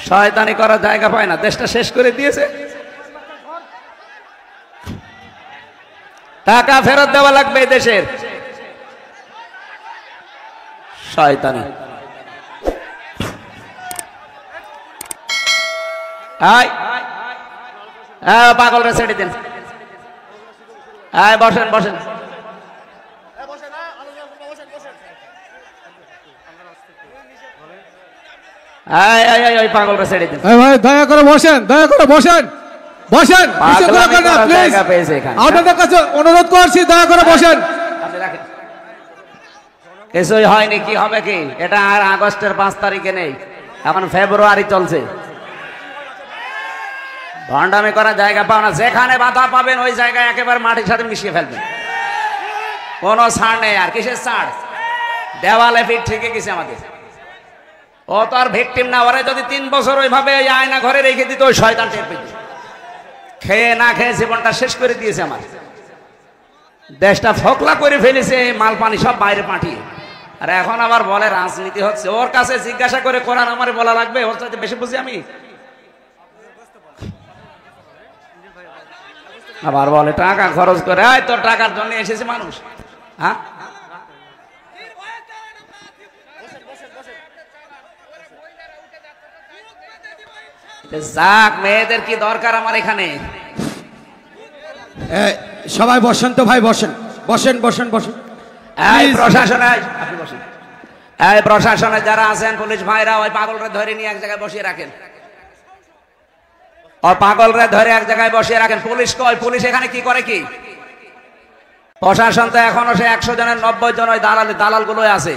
শয়তানি করার জায়গা পায় না, দেশটা শেষ করে দিয়েছে। টাকা ফেরত দেওয়া লাগবে এই দেশের। শয়তানি। পাগলরা ছেড়ে দিন। বসেন বসেন। পাগলরা ছেড়ে দিন। দয়া করে বসেন, দয়া করে বসেন, বসেন। আপনাদের কাছে অনুরোধ করছি, দয়া করে বসেন। কিছুই হয়নি, কি হবে কি? এটা আর আগস্টের 5 তারিখে নেই, এখন ফেব্রুয়ারি চলছে। ভণ্ডামি করার জায়গা পাও না। যেখানে বাধা পাবেন ওই জায়গায় একেবারে মাটির সাথে মিশিয়ে ফেলবেন। কোনো ছাড় নেই। আর কিসের ছাড়? দেওয়ালে পিঠ ঠেকে গেছে আমাদের। ও তো আর ভিকটিম না। ওরে যদি 3 বছর ওইভাবে আয়না ঘরে রেখে দিত, ওই শয়তান টের পেত। খেয়ে না খেয়ে জীবনটা শেষ করে দিয়েছে আমার। দেশটা ফোকলা করে ফেলেছে, মাল পানি সব বাইরে পাঠিয়ে। আর এখন আবার বলে রাজনীতি হচ্ছে। ওর কাছে জিজ্ঞাসা করে কোরআন আমারে বলা লাগবে? ওর সাথে বেশি বুঝি আমি? আবার বলে টাকা খরচ করে। তোর টাকার জন্য এসেছে মানুষ। হ্যাঁ, যাক, মেয়েদের কি দরকার আমার এখানে? সবাই বসেন তো ভাই, বসেন বসেন বসেন বসেন। প্রশাসনে যারা আছেন, পুলিশ ভাইরা, ওই পাগলরা ধরে নিয়ে এক জায়গায় বসিয়ে রাখেন। ওই পাগলরা ধরে এক জায়গায় বসিয়ে রাখেন। পুলিশ কই? পুলিশ এখানে কি করে কি? প্রশাসন তো এখনো সে 100 জনের 90 জন ওই দালাল গুলো আছে।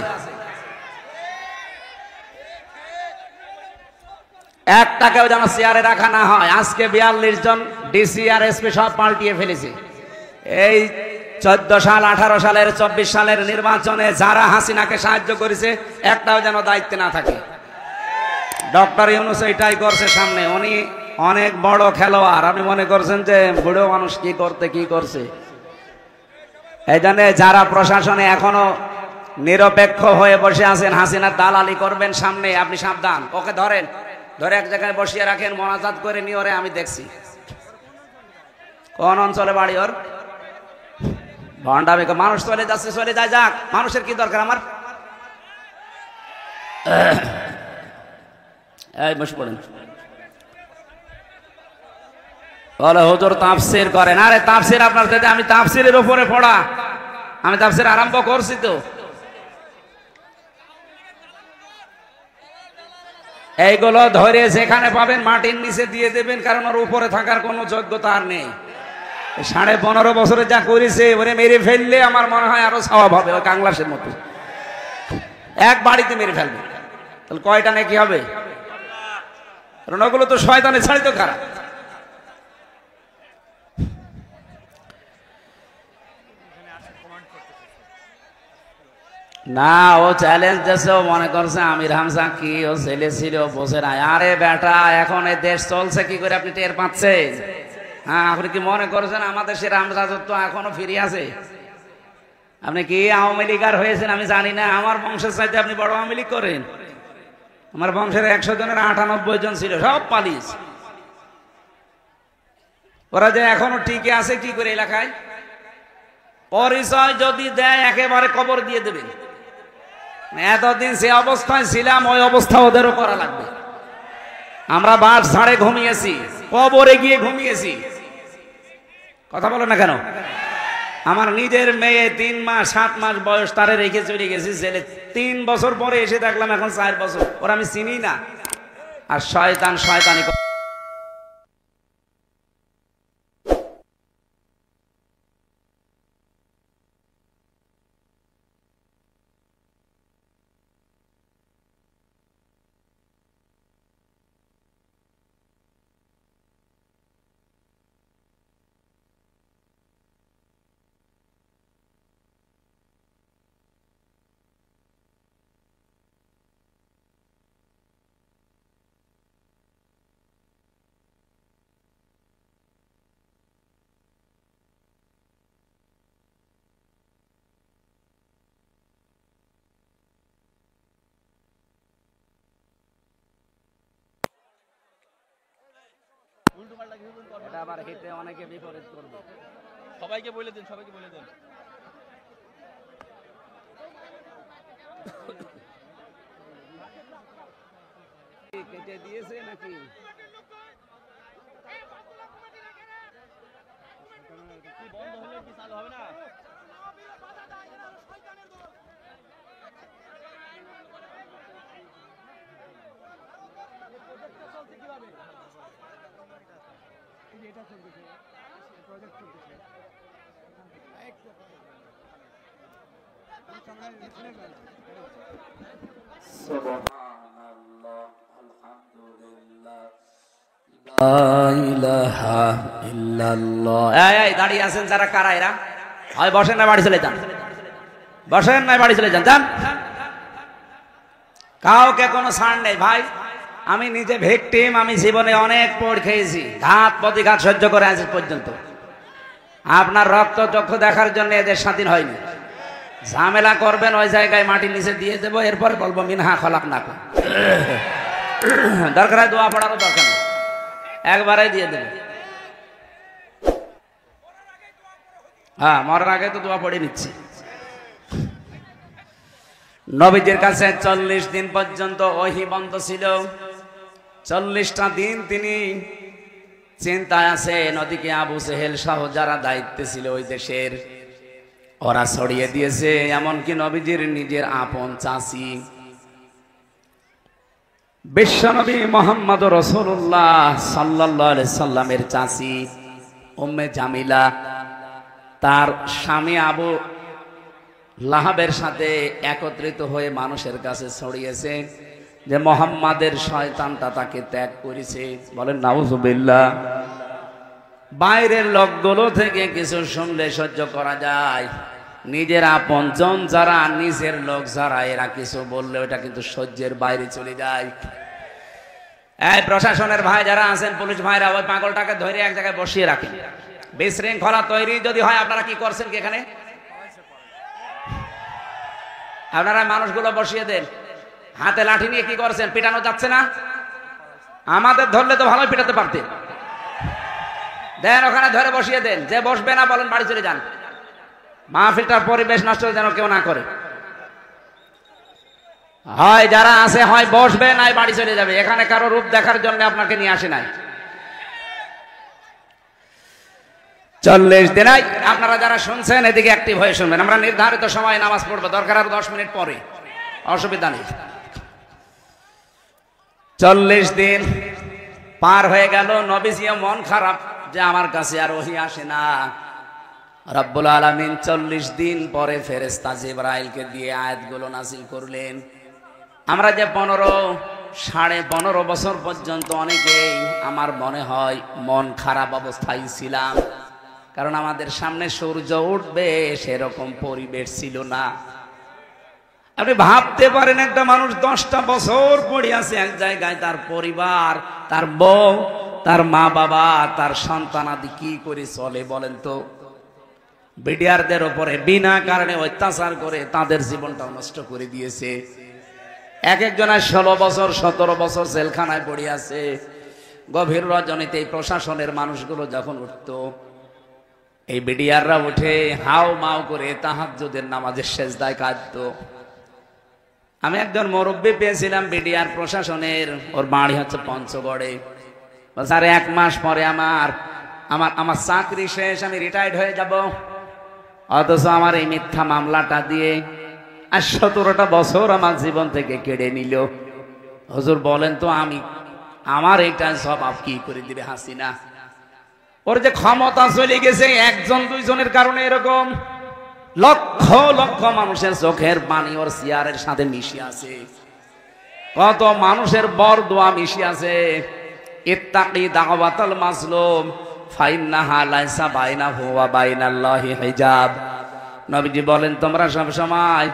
একটাকেও যেন চেয়ারে রাখা না হয়। আজকে 42 জন ডিসি আর এসপি সব পাল্টিয়ে ফেলেছে। এই 14 সাল, 18 সালের, 24 সালের নির্বাচনে যারা হাসিনাকে সাহায্য করেছে, একটাও যেন দায়িত্বে না থাকে। ডক্টর ইউনূস এটাই করছে সামনে। উনি অনেক বড় খেলোয়াড়। আপনি মনে করছেন যে বুড়ো মানুষ কি করছে? এই জন্য যারা প্রশাসনে এখনো নিরপেক্ষ হয়ে বসে আছেন, হাসিনার দালালি করবেন সামনে, আপনি সাবধান। ওকে ধরেন, ধরে এক জায়গায় বসিয়ে রাখেন, মোনাজাত করে নিয়ে। ওরে আমি দেখছি কোন অঞ্চলে বাড়ি ওর। ভণ্ডামি। মানুষ চলে যাচ্ছে, চলে যায়, যাক। মানুষের কি দরকার আমার? এই বসে পড়েন। বলে হুজুর তাফসীর করেন। আরে তাফসীর আপনার সাথে, আমি তাফসীরের উপরে পড়া। আমি তাফসীর আরম্ভ করছি তো। এইগুলো ধরে যেখানে পাবেন মাটির নিচে দিয়ে দেবেন, কারণ ওর উপরে থাকার কোনো যোগ্যতা আর নেই। 15.5 বছরে যা করেছে ওরে মেরে ফেললে আমার মনে হয় আরো সওয়াব হবে, ওই কাংলাসের মতো এক বাড়িতে মেরে ফেলবে, তাহলে কয়টা নাকি হবে? কারণ ওগুলো তো শয়তানের ছাড়িত খারাপ। না, ও চ্যালেঞ্জ দিয়েছে, ও মনে করছে আমির হামজা কি ও ছেলে ছিল বসে না। আরে বেটা, এখন এই দেশ চলছে কি করে আপনি টের পাচ্ছেন? হ্যাঁ, আপনি কি মনে করছেন আমাদের সে রামরাজত্ব এখনো ফিরে আছে? আপনি কি আওয়ামী লীগার হয়েছেন আমি জানি না, আমার বংশের চাইতে আপনি বড় আওয়ামী লীগ করেন। আমার বংশের 100 জনের 98 জন ছিল, সব পালিস। ওরা যে এখনো টিকে আছে কি করে এলাকায়? পরিচয় যদি দেয় একেবারে কবর দিয়ে দেবেন। এতদিন যে অবস্থায় ছিলাম ওই অবস্থা ওদেরও করা লাগবে। আমরা বাস ঝাড়ে ঘুমিয়েছি, কবরে গিয়ে ঘুমিয়েছি। কথা বলো না কেন? আমার নিজের মেয়ে 3 মাস 7 মাস বয়স, তারে রেখে চলে গেছি ছেলে। 3 বছর পরে এসে দেখলাম এখন 4 বছর, ওরা আমি চিনি না। আর শয়তান শয়তানি এটা আবার হিতে অনেকে বিপরীত করবে। সবাইকে বলে দেন, সবাইকে বলে দেন। কেটে দিয়েছে নাকি? বন্ধ হলে কি চালু হবে না? সুবহানাল্লাহ, আলহামদুলিল্লাহ, লা ইলাহা ইল্লাল্লাহ। এই দাঁড়িয়ে আছেন যারা, কারা এরা? হয় বসেন না বাড়ি চলে যান, বসেন না বাড়ি চলে যান, যান। কাউকে কোনো ছাড় নেই ভাই। আমি নিজে ভিকটিম, আমি জীবনে অনেক পড় খেয়েছি, ঘাত প্রতিঘাত সহ্য করে আজ পর্যন্ত। আপনার রক্ত চক্ষু দেখার জন্য এদের স্বাধীন হয়নি। ঝামেলা করবেন ওই জায়গায় মাটির নিচে দিয়ে দেবো, এরপরে বলবো মিনহা খলাকনাকুম। দরকার হয় দোয়া পড়ারও দরকার নেই, একবারে দিয়ে দেবো। হ্যাঁ, মরার আগে তো দোয়া পড়ে নিচ্ছি। নবীজির কাছে 40 দিন পর্যন্ত ওহী বন্ধ ছিল। 40টা দিন তিনি চিন্তায় আছেন। ওদিকে আবু জেহেল সহ যারা দায়িত্বে ছিল ওই দেশের, ওরা ছড়িয়ে দিয়েছে। এমনকি নবীজির নিজের আপন চাচি বিশ্বনবী মুহাম্মদ রাসূলুল্লাহ সাল্লাল্লাহু আলাইহি সাল্লামের চাচি উম্মে জামিলা, তার স্বামী আবু লাহাবের সাথে একত্রিত হয়ে মানুষের কাছে ছড়িয়েছে যে মুহাম্মাদের শয়তানটা তাকে ত্যাগ করেছে। বলেন নাউজুবিল্লাহ। বাইরের লোকগুলো থেকে কিছু শুনলে সহ্য করা যায়, নিজের আপনজন যারা, নিজের লোক যারা, এরা কিছু বললে ওটা কিন্তু সহ্যের বাইরে চলে যায়। এই প্রশাসনের ভাই যারা আছেন, পুলিশ ভাইরা, ওই পাগলটাকে ধরে এক জায়গায় বসিয়ে রাখেন। বিশৃঙ্খলা তৈরি যদি হয়, আপনারা কি করছেন কি এখানে? আপনারা মানুষগুলো বসিয়ে দেন। হাতে লাঠি নিয়ে কি করছেন? পিটানো যাচ্ছে না? আমাদের ধরলে তো ভালোই পিটাতে পারতেন। দেন ওখানে ধরে বসিয়ে দেন। যে বসবে না বলেন বাড়ি চলে যান। মাহফিলটার পরিবেশ নষ্ট যেন কেউ না করে। হয় যারা আছে হয় বসবে, নাই বাড়ি চলে যাবে। এখানে কারো রূপ দেখার জন্য আপনাকে নিয়ে আসে নাই। 40 দিন। আপনারা যারা শুনছেন এদিকে অ্যাক্টিভ হয়ে শুনবেন। আমরা নির্ধারিত সময় নামাজ পড়বো, দরকার আর 10 মিনিট পরে, অসুবিধা নেই। 40 দিন পার হয়ে গেল, নবীজিও মন খারাপ যে আমার কাছে আর ওহী আসে না। রব্বুল আলামিন 40 দিন পরে ফেরেশতা জিবরাইলকে দিয়ে আয়াতগুলো নাযিল করলেন। আমরা যে 15.5 বছর পর্যন্ত অনেকেই আমার মনে হয় মন খারাপ অবস্থায় ছিলাম, কারণ আমাদের সামনে সূর্য উঠবে সেরকম পরিবেশ ছিল না। আপনি ভাবতে পারেন একটা মানুষ 10টা বছর পড়ে আছে এক জায়গায়, তার পরিবার, তার বউ, তার মা বাবা, তার সন্তানাদি কি করে চলে বলেন তো? বিডিআরদের উপরে বিনা কারণে অত্যাচার করে তাদের জীবনটাও নষ্ট করে দিয়েছে। এক একজনের 16 বছর 17 বছর জেলখানায় পড়ে আছে। গভীর রজনীতে এই প্রশাসনের মানুষগুলো যখন উঠতো, এই বিডিআররা উঠে হাও মাও করে তাহাজ্জুদের নামাজের সেজদায় কাঁদতো। আমি একজন মুরব্বী পেয়েছিলাম বিডিআর প্রশাসনের, ওর বাড়ি হচ্ছে পঞ্চগড়ে। স্যার 1 মাস পরে আমার চাকরি শেষ, আমি রিটায়ার্ড হয়ে যাব, অথচ আমার এই মিথ্যা মামলাটা দিয়ে আর 17টা বছর আমার জীবন থেকে কেড়ে নিল। হুজুর বলেন তো আমার এইটা জবাব কি করে দিবে হাসিনা? ওর যে ক্ষমতা চলে গেছে 1 2 জনের কারণে, এরকম লক্ষ লক্ষ মানুষের চোখের পানি ওর চেয়ারের সাথে মিশে আছে। কত মানুষের বরদোয়া মিশে আছে। ইত্তাকি দাওয়াতাল মাজলুম ফাইন্নাহা লাইসা বাইনাহু ওয়া বাইনাল্লাহি হিজাব। নবীজি বলেন তোমরা সব সময়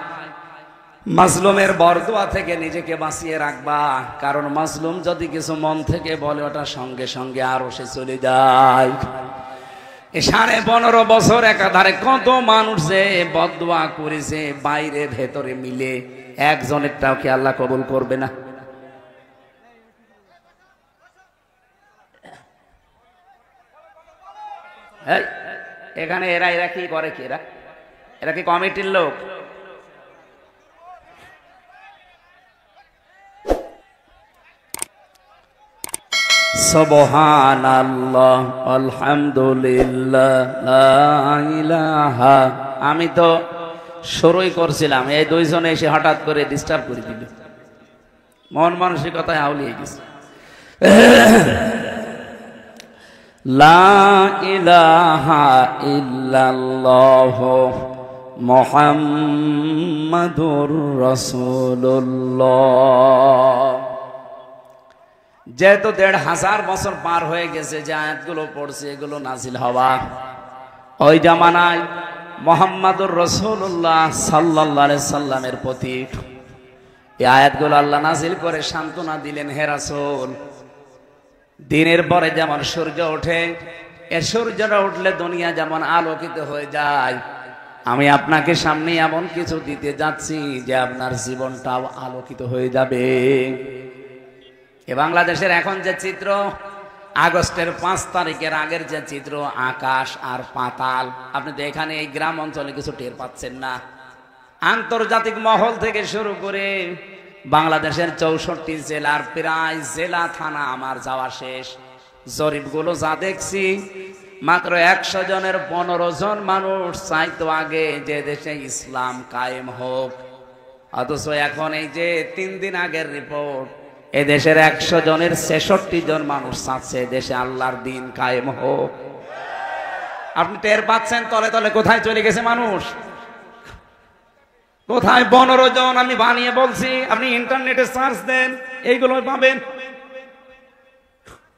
মাজলুমের বরদোয়া থেকে নিজেকে বাঁচিয়ে রাখবা, কারণ মাজলুম যদি কিছু মন থেকে বলে ওটা সঙ্গে সঙ্গে আরো সে চলে যায়। 15.5 বছর একাধারে কত মানুষ যে বদদোয়া করেছে, বাইরে ভেতরে মিলে, একজনেরটাও কি আল্লাহ কবুল করবে না? এখানে এরা কি করে? কি এরা কি কমিটির লোক? সুবহানাল্লাহ আলহামদুলিল্লাহ লা ইলাহা। আমি তো শুরুই করছিলাম, এই 2 জনে এসে হঠাৎ করে ডিস্টার্ব করে দিল, মন মানসিকতায় আউলিয়ে গেছে। লা ইলাহা ইল্লাল্লাহ মুহাম্মাদুর রাসূলুল্লাহ। যেহেতু 1500 বছর পার হয়ে গেছে, যে আয়াতগুলো পড়ছে এগুলো নাজিল হওয়া ওই জামানায় মুহাম্মাদুর রাসূলুল্লাহ সাল্লাল্লাহু আলাইহি সাল্লামের প্রতি এই আয়াতগুলো আল্লাহ নাজিল করে সান্ত্বনা দিলেন, হে রাসূল, দিনের পরে যেমন সূর্য ওঠে, এ সূর্যটা উঠলে দুনিয়া যেমন আলোকিত হয়ে যায়, আমি আপনাকে সামনে এমন কিছু দিতে যাচ্ছি যে আপনার জীবনটাও আলোকিত হয়ে যাবে। এ বাংলাদেশের এখন যে চিত্র, আগস্টের 5 তারিখের আগের যে চিত্র, আকাশ আর পাতাল, আপনি তো এখানে এই গ্রাম অঞ্চলে কিছু টের পাচ্ছেন না। আন্তর্জাতিক মহল থেকে শুরু করে বাংলাদেশের 64 জেলার প্রায় জেলা থানা আমার যাওয়া শেষ। জরিপগুলো যা দেখছি, মাত্র 100 জনের 15 জন মানুষ চাইতো আগে যে দেশে ইসলাম কায়েম হোক, অথচ এখন এই যে 3 দিন আগের রিপোর্ট, এ দেশের 100 জনের 66 জন মানুষ চাচ্ছে দেশে আল্লাহর দিন কায়েম হোক। আপনি টের পাচ্ছেন তলে তলে কোথায় চলে গেছে মানুষ? কোথায়? 15 জন আমি বানিয়ে বলছি, আপনি ইন্টারনেটে সার্চ দেন, এইগুলো পাবেন।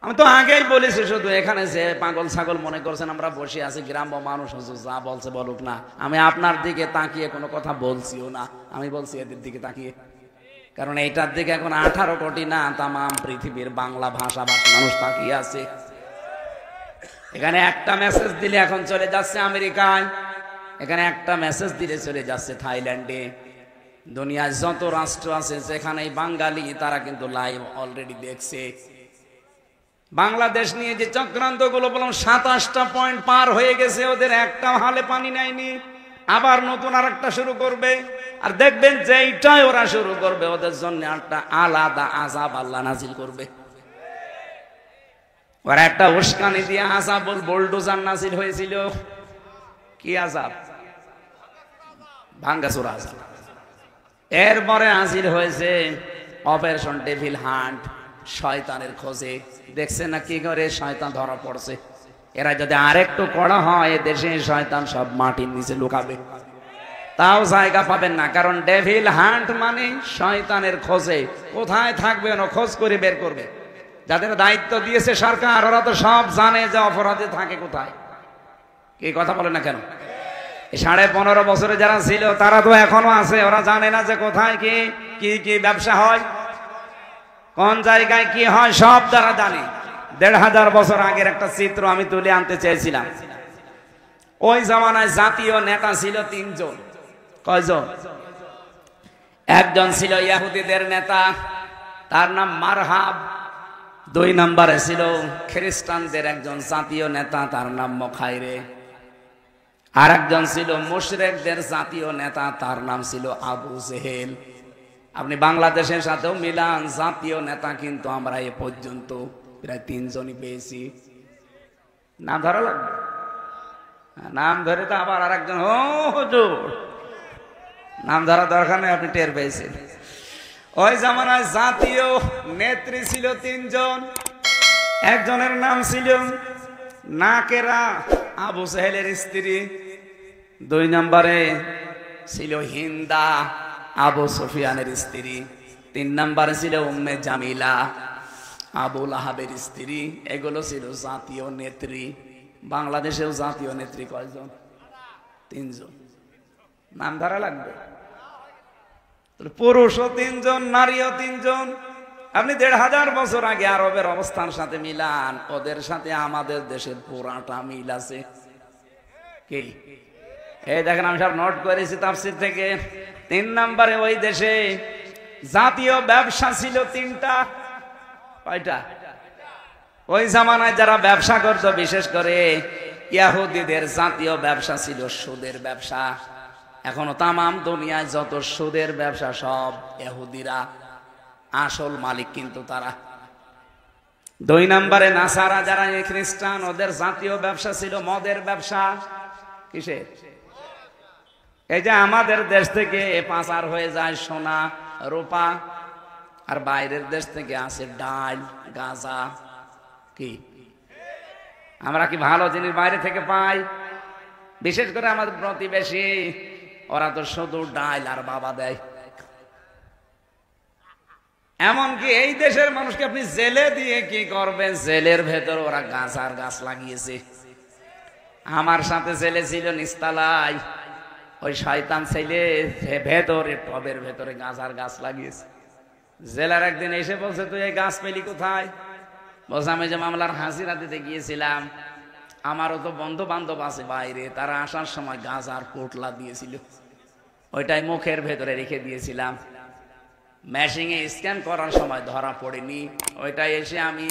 আমি তো আগেই বলেছি, শুধু এখানে যে পাগল ছাগল মনে করছেন আমরা বসে আছি, গ্রাম্য মানুষ যা বলছে বলুক না, আমি আপনার দিকে তাকিয়ে কোনো কথা বলছিও না, আমি বলছি এদের দিকে তাকিয়ে। কারণ এইটার দিকে এখন 18 কোটি না, তামাম পৃথিবীর বাংলা ভাষাভাষী মানুষ তাকিয়ে আছে। এখানে একটা মেসেজ দিলে এখন চলে যাচ্ছে আমেরিকায়, এখানে একটা মেসেজ দিলে চলে যাচ্ছে থাইল্যান্ডে। দুনিয়ায় যত রাষ্ট্র আছে যেখানে বাঙালি, তারা কিন্তু লাইভ অলরেডি দেখছে। বাংলাদেশ নিয়ে যে চক্রান্ত গুলো বললাম, 27টা পয়েন্ট পার হয়ে গেছে, ওদের একটা হালে পানি নেয়নি, আবার নতুন আরেকটা শুরু করবে। আর দেখবেন যে এইটাই ওরা শুরু করবে, ওদের জন্য একটা আলাদা আযাব আল্লাহ নাজিল করবে। ওরা একটা উস্কানি দিয়ে আযাবুল বুলডোজার নাজিল হয়েছিল। কি আযাব? ভাঙ্গাচোরা আযাব। এরপরে নাজিল হয়েছে অপারেশন ডেভিল হান্ট, শয়তানের খোঁজে। দেখছেন না কি করে শয়তান ধরা পড়ছে। এরা যদি আরেকটু কড়া হয় এ দেশে শয়তান সব মাটির নিচে লুকাবে, তাও জায়গা পাবেন না। কারণ ডেভিল হান্ট মানে শয়তানের খোঁজে। কোথায় থাকবে ওরা খোঁজ করে বের করবে। যাদের দায়িত্ব দিয়েছে সরকার ওরা তো সব জানে যে অপরাধী থাকে কোথায়। কি কথা বলে না কেন? 15.5 বছরে যারা ছিল তারা তো এখনো আছে। ওরা জানে না যে কোথায় কি কি কি ব্যবসা হয়, কোন জায়গায় কি হয়, সব তারা জানে। 1500 বছর আগের একটা চিত্র আমি তুলে আনতে চেয়েছিলাম। ওই জামানায় জাতীয় নেতা ছিল 3 জন। কয়জন? একজন ছিল ইহুদিদের নেতা, তার নাম মারহাব। 2 নম্বরে ছিল খ্রিস্টানদের একজন জাতীয় নেতা, তার নাম মখাইরে। আর একজন ছিল মুশরিকদের জাতীয় নেতা, তার নাম ছিল আবু জেহেল। আপনি বাংলাদেশের সাথেও মিলান, জাতীয় নেতা কিন্তু আমরা এ পর্যন্ত প্রায় 3 জনই পেয়েছি। নাম ধরা লাগবে? নাম ধরে তো আবার আর একজন হুজুর, নাম ধরা দরকার নেই, আপনি টের পেয়েছেন। ওই জামানায় জাতীয় নেত্রী ছিল 3 জন। একজনের নাম ছিল নাকেরা, আবু জেহেলের স্ত্রী। 2 নম্বরে ছিল হিন্দা, আবু সুফিয়ানের স্ত্রী। 3 নম্বরে ছিল উম্মে জামিলা, আবু লাহাবের স্ত্রী। এগুলো ছিল জাতীয় নেত্রী। বাংলাদেশেও জাতীয় নেত্রী কয়জন? 3 জন। নাম ধরা লাগবে? পুরুষও 3 জন, নারীও 3 জন। আপনি 1500 বছর আগে আরবের অবস্থার সাথে মিলান, ওদের সাথে আমাদের দেশের পুরাটা মিল আছে। কি এই দেখেন, আমি সব নোট করেছি তাফসীর থেকে। 3 নম্বরে ওই দেশে জাতীয় ব্যবসা ছিল 3টা। কয়টা? ওই জামানায় যারা ব্যবসা করত, বিশেষ করে ইহুদিদের জাতীয় ব্যবসা ছিল সুদের ব্যবসা। এখনো তামাম দুনিয়ায় যত সুদের ব্যবসা সব ইহুদিরা, আসল মালিক কিন্তু তারা। 2 নম্বরে নাসারা যারা খ্রিস্টান, ওদের জাতীয় ব্যবসা ছিল মদের ব্যবসা। কিসের? এই যে আমাদের দেশ থেকে পাচার হয়ে যায় সোনা রূপা, আর বাইরের দেশ থেকে আসে ডাল গাঁজা। কি আমরা কি ভালো জিনিস বাইরে থেকে পাই? বিশেষ করে আমাদের প্রতিবেশী, ওরা তো শুধু ডাল আর বাবা দেয়। এমনকি এই দেশের মানুষকে আপনি জেলে দিয়ে কি করবেন? জেলের ভেতর ওরা গাঁজার গাছ লাগিয়েছে। আমার সাথে জেলে ছিল নিস্তালায়, ওই শয়তান ছেলে ভেতরে টবের ভেতরে গাঁজার গাছ লাগিয়েছে। জেলার একদিন এসে বলছে, তুই এই গাছ পেলি কোথায়? বলছে, আমি যে মামলার হাজিরা দিতে গিয়েছিলাম, আমারও তো বন্ধু বান্ধব আছে বাইরে, তারা আসার সময় গাঁজার পোটলা দিয়েছিল, ওইটাই মুখের ভেতরে রেখে দিয়েছিলাম। মেশিনে স্ক্যান করার সময় ধরা পড়েনি, ওইটাই এসে আমি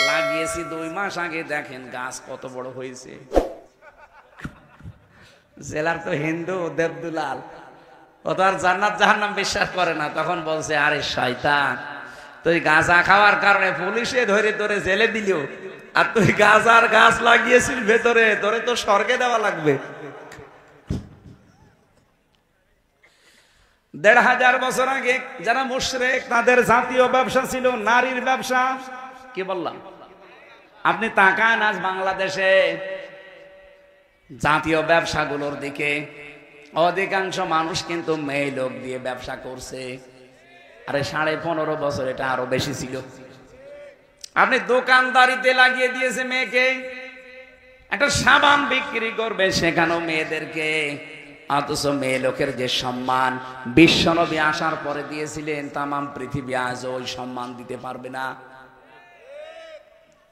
লাগিয়েছি 2 মাস আগে। দেখেন গাছ কত বড় হয়েছে। জেলার তো হিন্দু দেবদুলাল, ও তো আর জান্নাত জাহান্নাম বিশ্বাস করে না। তখন বলছে, আরে শয়তান, তুই গাঁজা খাওয়ার কারণে পুলিশে ধরে তোরে জেলে দিল, আর তুই গাঁজার গাছ লাগিয়েছিস ভেতরে, তোরে তো স্বর্গে দেওয়া লাগবে। 1500 বছর আগে যারা মুশরিক, তাদের জাতীয় ব্যবসা ছিল নারীর ব্যবসা। কি বললাম? আপনি তাকান আজ বাংলাদেশে জাতীয় ব্যবসাগুলোর দিকে, অধিকাংশ মানুষ কিন্তু মেয়ে লোক দিয়ে ব্যবসা করছে। আরে 15.5 বছর এটা আরো বেশি ছিল। আপনি দোকানদারিতে লাগিয়ে দিয়েছে মেয়েকে, একটা সাবান বিক্রি করবে সেখানেও মেয়েদেরকে। অথচ মেয়ে লোকের যে সম্মান বিশ্বনবী আসার পরে দিয়েছিলেন, তামাম পৃথিবী আজ ওই সম্মান দিতে পারবে না।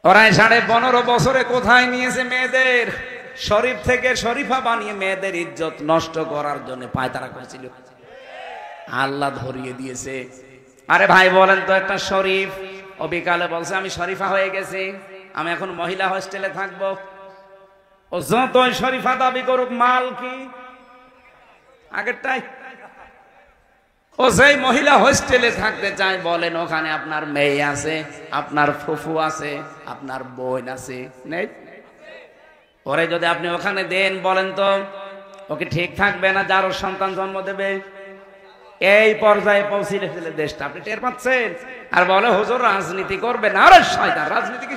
ওরা 15.5 বছরে কোথায় নিয়েছে মেয়েদের? শরীফ থেকে শরীফা বানিয়ে মেয়েদের ইজ্জত নষ্ট করার জন্য পায়তারা করেছিল। আল্লাহ ধরিয়ে দিয়েছে। আরে ভাই বলেন তো, একটা শরীফ ও বিকালে বলছে আমি শরীফা হয়ে গেছি, আমি এখন মহিলা হোস্টেলে থাকবো। ও যতই শরীফা দাবি করুক, মাল কি আগেরটাই। ও সেই মহিলা হোস্টেলে থাকতে চায়, বলেন ওখানে আপনার মেয়ে আছে, আপনার ফুফু আছে, আপনার বোন আছে, নেই? ওরে যদি আপনি ওখানে দেন, বলেন তো ওকে ঠিক থাকবে না যার ওর সন্তান জন্ম দেবে? এই পর্যায়ে পৌঁছিলে ফেলে দেশটা, আপনি টের পাচ্ছেন? আর বলে হুজুর রাজনীতি করবে না। আরে শয়তান, রাজনীতি কি?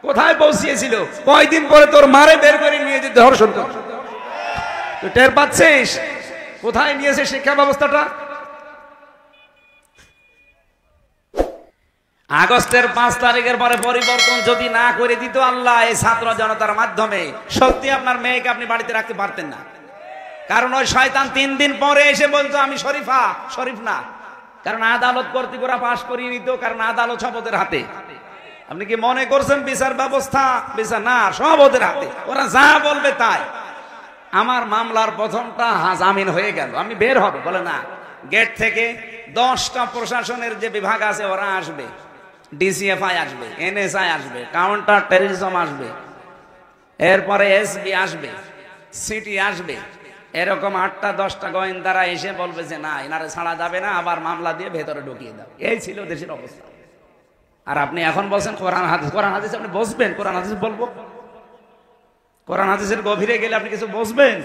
কোথায় পৌঁছিয়েছিল? কয়দিন পরে তোর মারে বের করে নিয়ে যেতে ধর্ষণ কর। তুই টের পাচ্ছিস কোথায় নিয়েছে শিক্ষা ব্যবস্থাটা? আগস্টের 5 তারিখের পরে পরিবর্তন যদি না করে দিত আল্লাহ এই ছাত্র জনতার মাধ্যমে, সত্যি আপনার মেয়েকে আপনি বাড়িতে রাখতে পারতেন না। কারণ ওই শয়তান 3 দিন পরে এসে বলতো আমি শরীফা, শরীফ না। কারণ আদালত কর্তৃক ওরা পাশ করিয়ে নিত, কারণ আদালত সব ওদের হাতে। আপনি কি মনে করছেন বিচার ব্যবস্থা? বিচার না, সব ওদের হাতে, ওরা যা বলবে তাই। আমার মামলার প্রথমটা জামিন হয়ে গেল, আমি বের হব, বলে না। গেট থেকে 10টা প্রশাসনের যে বিভাগ আছে ওরা আসবে, ডিসিএফআই আসবে, এনএসআই আসবে, কাউন্টার টেররিজম আসবে, এরপরে এসবি আসবে, সিটি আসবে, এরকম 8টা 10টা গোয়েন্দারা এসে বলবে যে না এনারে ছাড়া যাবে না, আবার মামলা দিয়ে ভেতরে ঢুকিয়ে দাও। এই ছিল দেশের অবস্থা। আর আপনি এখন বলছেন কোরআন হাদিস, কোরআন হাদিস আপনি বসবেন? কোরআন হাদিস বলবো? কোরআন হাদিসের গভীরে গেলে আপনি কিছু বসবেন?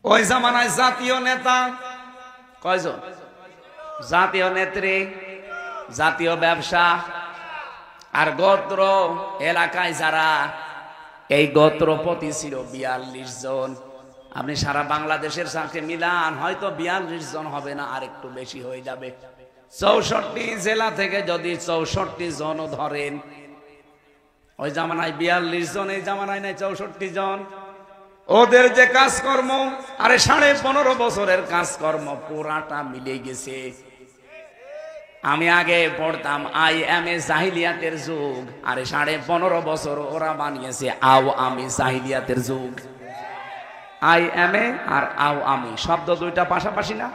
ওই জামানায় জাতীয় নেতা কয়জন? জাতীয় নেত্রী, জাতীয় ব্যবসা, আর গোত্র এলাকায় যারা, এই গোত্রপতি ছিল 42 জন। আপনি সারা বাংলাদেশের সাথে মিলান, হয়তো 42 জন হবে না, আর একটু বেশি হয়ে যাবে। 64 জেলা থেকে যদি 64 জন ধরেন, ওই জামানায় 42 জন, এই জামানায় নাই 64 জন। ওদের যে কাজকর্ম, আরে 15.5 বছরের কাজকর্ম পুরাটা মিলে গেছে। আমি আগে পড়তাম IMA জাহিলিয়াতের যুগ, আরে 15.5 বছর ওরা বানিয়েছে আওয়ামী জাহিলিয়াতের যুগ। IMA আর আওয়ামী শব্দ দুইটা পাশাপাশি না,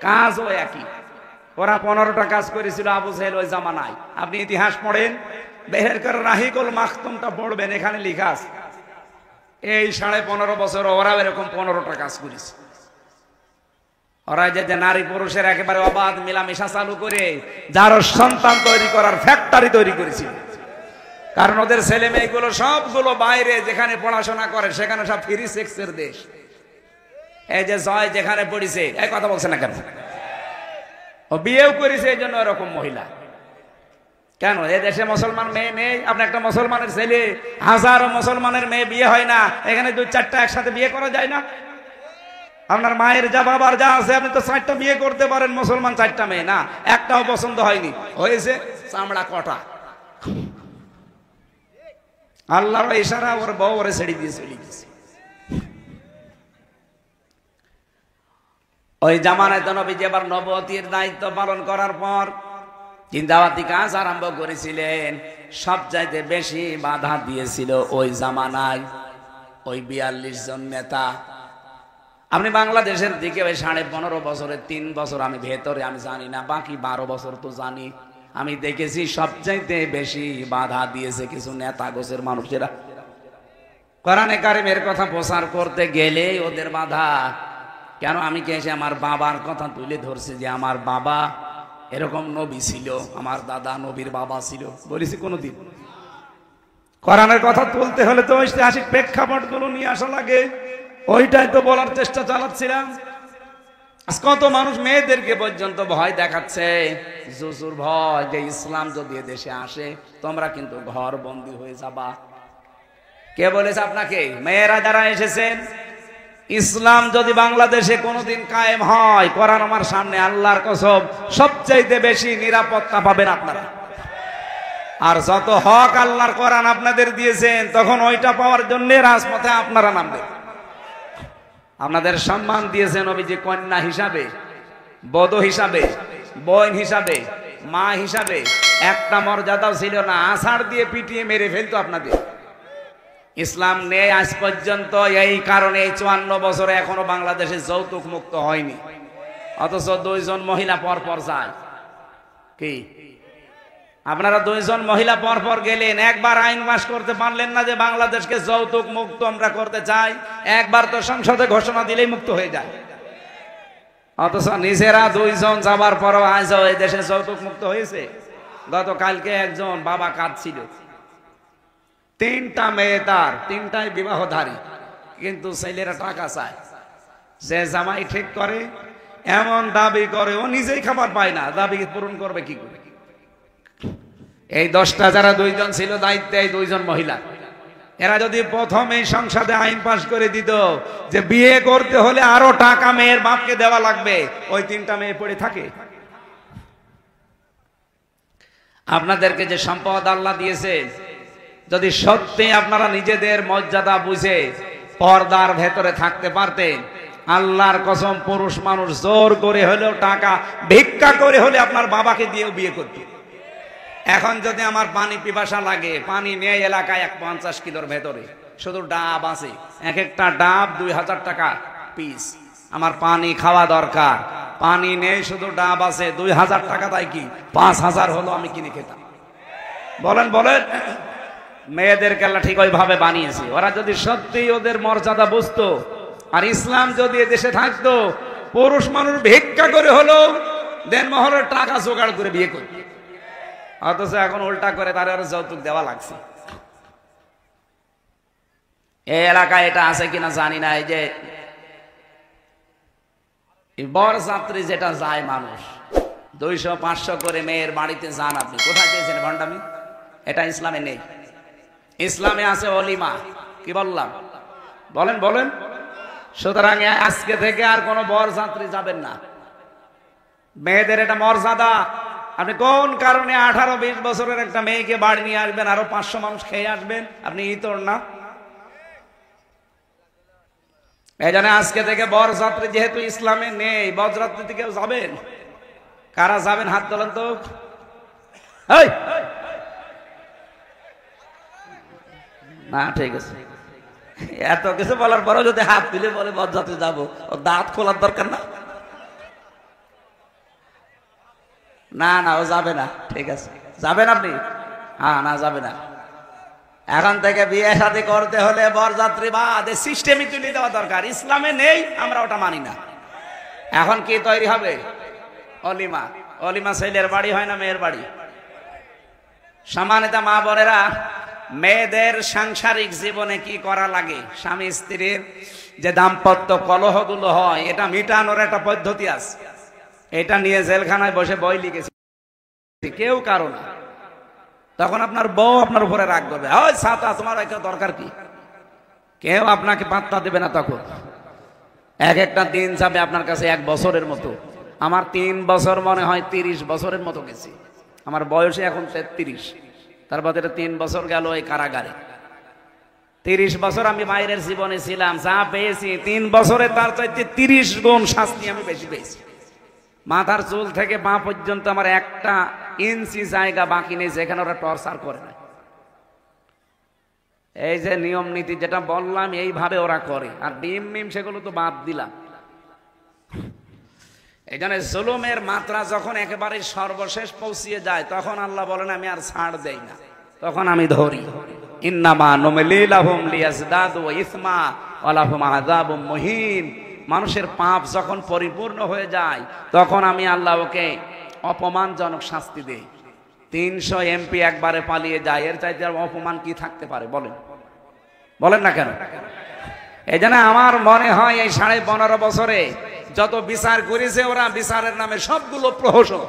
কাজও একই। ওরা 15টা কাজ করেছিল আবু জাহেল ওই জামানায়। আপনি ইতিহাস পড়েন, বের করে রাহিকুল মাখতুমটা পড়বেন, এখানে লেখা আছে এই 15.5 বছর ওরা এরকম 15টা কাজ করেছে। ওরা যে নারী পুরুষের একেবারে অবাধ মিলামেশা চালু করে যার সন্তান তৈরি করার ফ্যাক্টরি তৈরি করেছিল। কারণ ওদের ছেলে মেয়েগুলো সবগুলো বাইরে যেখানে পড়াশোনা করে সেখানে সব ফ্রি সেক্সের দেশ। এই যে জয় যেখানে পড়িছে, এই কথা বলছে না কেন? ও বিয়েও করেছে এই জন্য এরকম মহিলা। কেন এ দেশে মুসলমান মেয়ে নেই? আপনি একটা মুসলমানের ছেলে, হাজারো মুসলমানের মেয়ে বিয়ে হয় না, এখানে 2-4টা একসাথে বিয়ে করা যায় না? আপনার মায়ের যা বাবার যা আছে, আপনি তো 4টা বিয়ে করতে পারেন, মুসলমান 4টা মেয়ে না, একটাও পছন্দ হয়নি, হয়েছে চামড়া কটা। আল্লাহর ইশারা, ওর বউ ওরে ছেড়ে দিয়ে চলে গেছে। ওই জামানায় তো নবীজি আবার নবুয়তের দায়িত্ব পালন করার পর জিন্দাবাতি কাজ আরম্ভ করেছিলেন। সবচাইতে বেশি বাধা দিয়েছিল ওই জামানায় ওই 42 জন নেতা। আপনি বাংলাদেশের দিকে ওই 15.5 বছরের 3 বছর আমি ভেতরে, আমি জানি না, বাকি 12 বছর তো জানি। আমি দেখেছি সবচাইতে বেশি বাধা দিয়েছে কিছু নেতা গোছের মানুষেরা। কোরআনে কারিমের কথা প্রচার করতে গেলে ওদের বাধা। কেন? আমি কে এসে আমার বাবার কথা তুলে ধরছি যে আমার বাবা এরকম নবী ছিল, আমার দাদা নবীর বাবা ছিল, বলেছি কোনোদিন? কোরআনের কথা তুলতে হলে তো ঐতিহাসিক প্রেক্ষাপটগুলো নিয়ে আসা লাগে, ওইটাই তো বলার চেষ্টা চালাচ্ছিলাম। কত মানুষ মেয়েদেরকে পর্যন্ত ভয় দেখাচ্ছে, জুজুর ভয়, যে ইসলাম যদি দেশে আসে তোমরা কিন্তু ঘর বন্দী হয়ে যাবা। কে বলেছে আপনাকে? মেয়েরা যারা এসেছেন, ইসলাম যদি বাংলাদেশে কোনোদিন কায়েম হয়, কোরআন আমার সামনে, আল্লাহর কসম, সবচাইতে বেশি নিরাপত্তা পাবেন আপনারা। আর যত হক আল্লাহর কোরআন আপনাদের দিয়েছেন, তখন ওইটা পাওয়ার জন্য রাজপথে আপনারা নামবেন। আপনাদের সম্মান দিয়েছেন নবীজি কন্যা হিসাবে, বধূ হিসাবে, বোন হিসাবে, মা হিসাবে। একটা মর্যাদাও ছিল না, আষাঢ় দিয়ে পিটিয়ে মেরে ফেলতো আপনাদের। ইসলাম নেই আজ পর্যন্ত, এই কারণে 54 বছরে এখনো বাংলাদেশে যৌতুক মুক্ত হয়নি। অথচ 2 জন মহিলা পর পর যায়। কি আপনারা 2 জন মহিলা পর পর গেলেন, একবার আইন পাস করতে পারলেন না যে বাংলাদেশকে যৌতুক মুক্ত আমরা করতে চাই? একবার তো সংসদে ঘোষণা দিলেই মুক্ত হয়ে যায়। অথচ নিজেরা দুইজন যাবার পরও আজ এই দেশে যৌতুক মুক্ত হয়েছে। গতকালকে একজন বাবা কাঁদছিল, 3টা মেয়ে, তার 3টাই বিবাহধারী, কিন্তু ছেলেরা টাকা চায়। যে জামাই ঠিক করে এমন দাবি করে, ও নিজেই খাবার পায় না, দাবি পূরণ করবে কি করে? এই 10টা যারা 2জন ছিল দায়িত্বে, এই 2জন মহিলা, এরা যদি প্রথমেই সংসদে আইন পাশ করে দিত যে বিয়ে করতে হলে আরো টাকা মেয়ের বাপকে দেওয়া লাগবে, ওই 3টা মেয়ে পড়ে থাকে। আপনাদেরকে যে সম্পদ আল্লাহ দিয়েছে, যদি সত্যি আপনারা নিজেদের মর্যাদা বুঝে পর্দার ভেতরে থাকতে পারতেন, আল্লাহর কসম পুরুষ মানুষ জোর করে হলেও টাকা ভিক্ষা করে হলে আপনার বাবাকে দিয়েও বিয়ে করতে। এখন যদি আমার পানি পিপাসা লাগে, পানি নেই এলাকায় 50 কিলোর ভেতরে, শুধু ডাব আছে, এক একটা ডাব 2000 টাকা পিস। আমার পানি খাওয়া দরকার, পানি নেই, শুধু ডাব আছে, 2000 টাকা, তাই কি 5000 হলো আমি কিনে খেতাম। বলেন বলেন, মেয়েদেরকে আল্লাহ ঠিক ওইভাবে বানিয়েছে। ওরা যদি সত্যি ওদের মর্যাদা বুঝতো, আর ইসলাম যদি এদেশে থাকতো, পুরুষ মানুষ ভিক্ষা করে হলো দেনমহরের টাকা জোগাড় করে বিয়ে করত। অথচ এখন উল্টা করে তার আরো যৌতুক দেওয়া লাগছে। এই এলাকায় এটা আছে কিনা জানি না, এই যে বরযাত্রী যেটা যায় মানুষ 200-500 করে মেয়ের বাড়িতে যান, আপনি কোথায় পেয়েছেন ভণ্ডামি? এটা ইসলামে নেই। ইসলামে আছে অলিমা। কি বললাম? বলেন বলেন। সুতরাং আজকে থেকে আর কোনো বরযাত্রী যাবেন না। মেয়েদের এটা মর্যাদা। আপনি কোন কারণে 18-20 বছরের একটা মেয়েকে বাড়ি নিয়ে আসবেন, আরো 500 মানুষ খেয়ে আসবেন? আপনি ইতর না। এই জন্য আজকে থেকে বরযাত্রী যেহেতু ইসলামে নেই, বরযাত্রীতে কেউ যাবেন? কারা যাবেন হাত তোলেন তো। না ঠিক আছে, এত কিছু বলার পরেও যদি হাত তুলে বলে বরযাত্রী যাবো, ও দাঁত খোলার দরকার না। না না, ও যাবে না। ঠিক আছে, যাবেন আপনি? হ্যাঁ, না যাবে না। এখন থেকে বিয়ে শাদী করতে হলে বরযাত্রী বাদ সিস্টেমই তুলে দেওয়া দরকার। ইসলামে নেই, আমরা ওটা মানি না। এখন কি তৈরি হবে? অলিমা। অলিমা ছেলের বাড়ি হয় না মেয়ের বাড়ি? সম্মানিত মা বোনেরা, মেয়েদের সাংসারিক জীবনে কি করা লাগে, স্বামী স্ত্রীর যে দাম্পত্য কলহগুলো হয়, এটা মিটানোর একটা পদ্ধতি আছে। এটা নিয়ে জেলখানায় বসে বই লিখেছি, কেউ কারো না। তখন আপনার বউ আপনার উপরে রাগ করবে, ওই ছাতা তোমার একটা দরকার কি? কেউ আপনাকে পাত্তা দেবে না। তখন এক একটা দিন যাবে আপনার কাছে 1 বছরের মতো। আমার 3 বছর মনে হয় 30 বছরের মতো গেছি। আমার বয়সে এখন 33, তারপর 3 বছর গেল এই কারাগারে। 30 বছর আমি বাইরের জীবনে ছিলাম, যা পেয়েছি 3 বছরে তার চাইতে 30 গুণ শাস্তি আমি বেশি পেয়েছি। মাথার চুল থেকে পা পর্যন্ত আমার 1 ইঞ্চি জায়গা বাকি নেই যেখানে ওরা টর্চার করে না। এই যে নিয়ম নীতি যেটা বললাম, এইভাবে ওরা করে। আর ডিম মিম সেগুলো তো বাদ দিলাম। এই জন্য জুলুমের মাত্রা যখন একেবারে সর্বশেষ পৌঁছিয়ে যায়, তখন আল্লাহ বলেন আমি আর ছাড় দেই না, তখন আমি ধরি। ইন্নামা নুমলি লাহুম লিয়াজদাদু ইসমা ওয়া লাহুম আযাবুম মুহিন। মানুষের পাপ যখন পরিপূর্ণ হয়ে যায়, তখন আমি আল্লাহ ওকে অপমানজনক শাস্তি দেই। 300 এমপি একবারে পালিয়ে যায়, এর চাইতে আর অপমান কি থাকতে পারে? বলেন বলেন না কেন? এই জন্য আমার মনে হয় এই 15.5 বছরে যত বিচার করেছে ওরা, বিচারের নামে সবগুলো প্রহসন।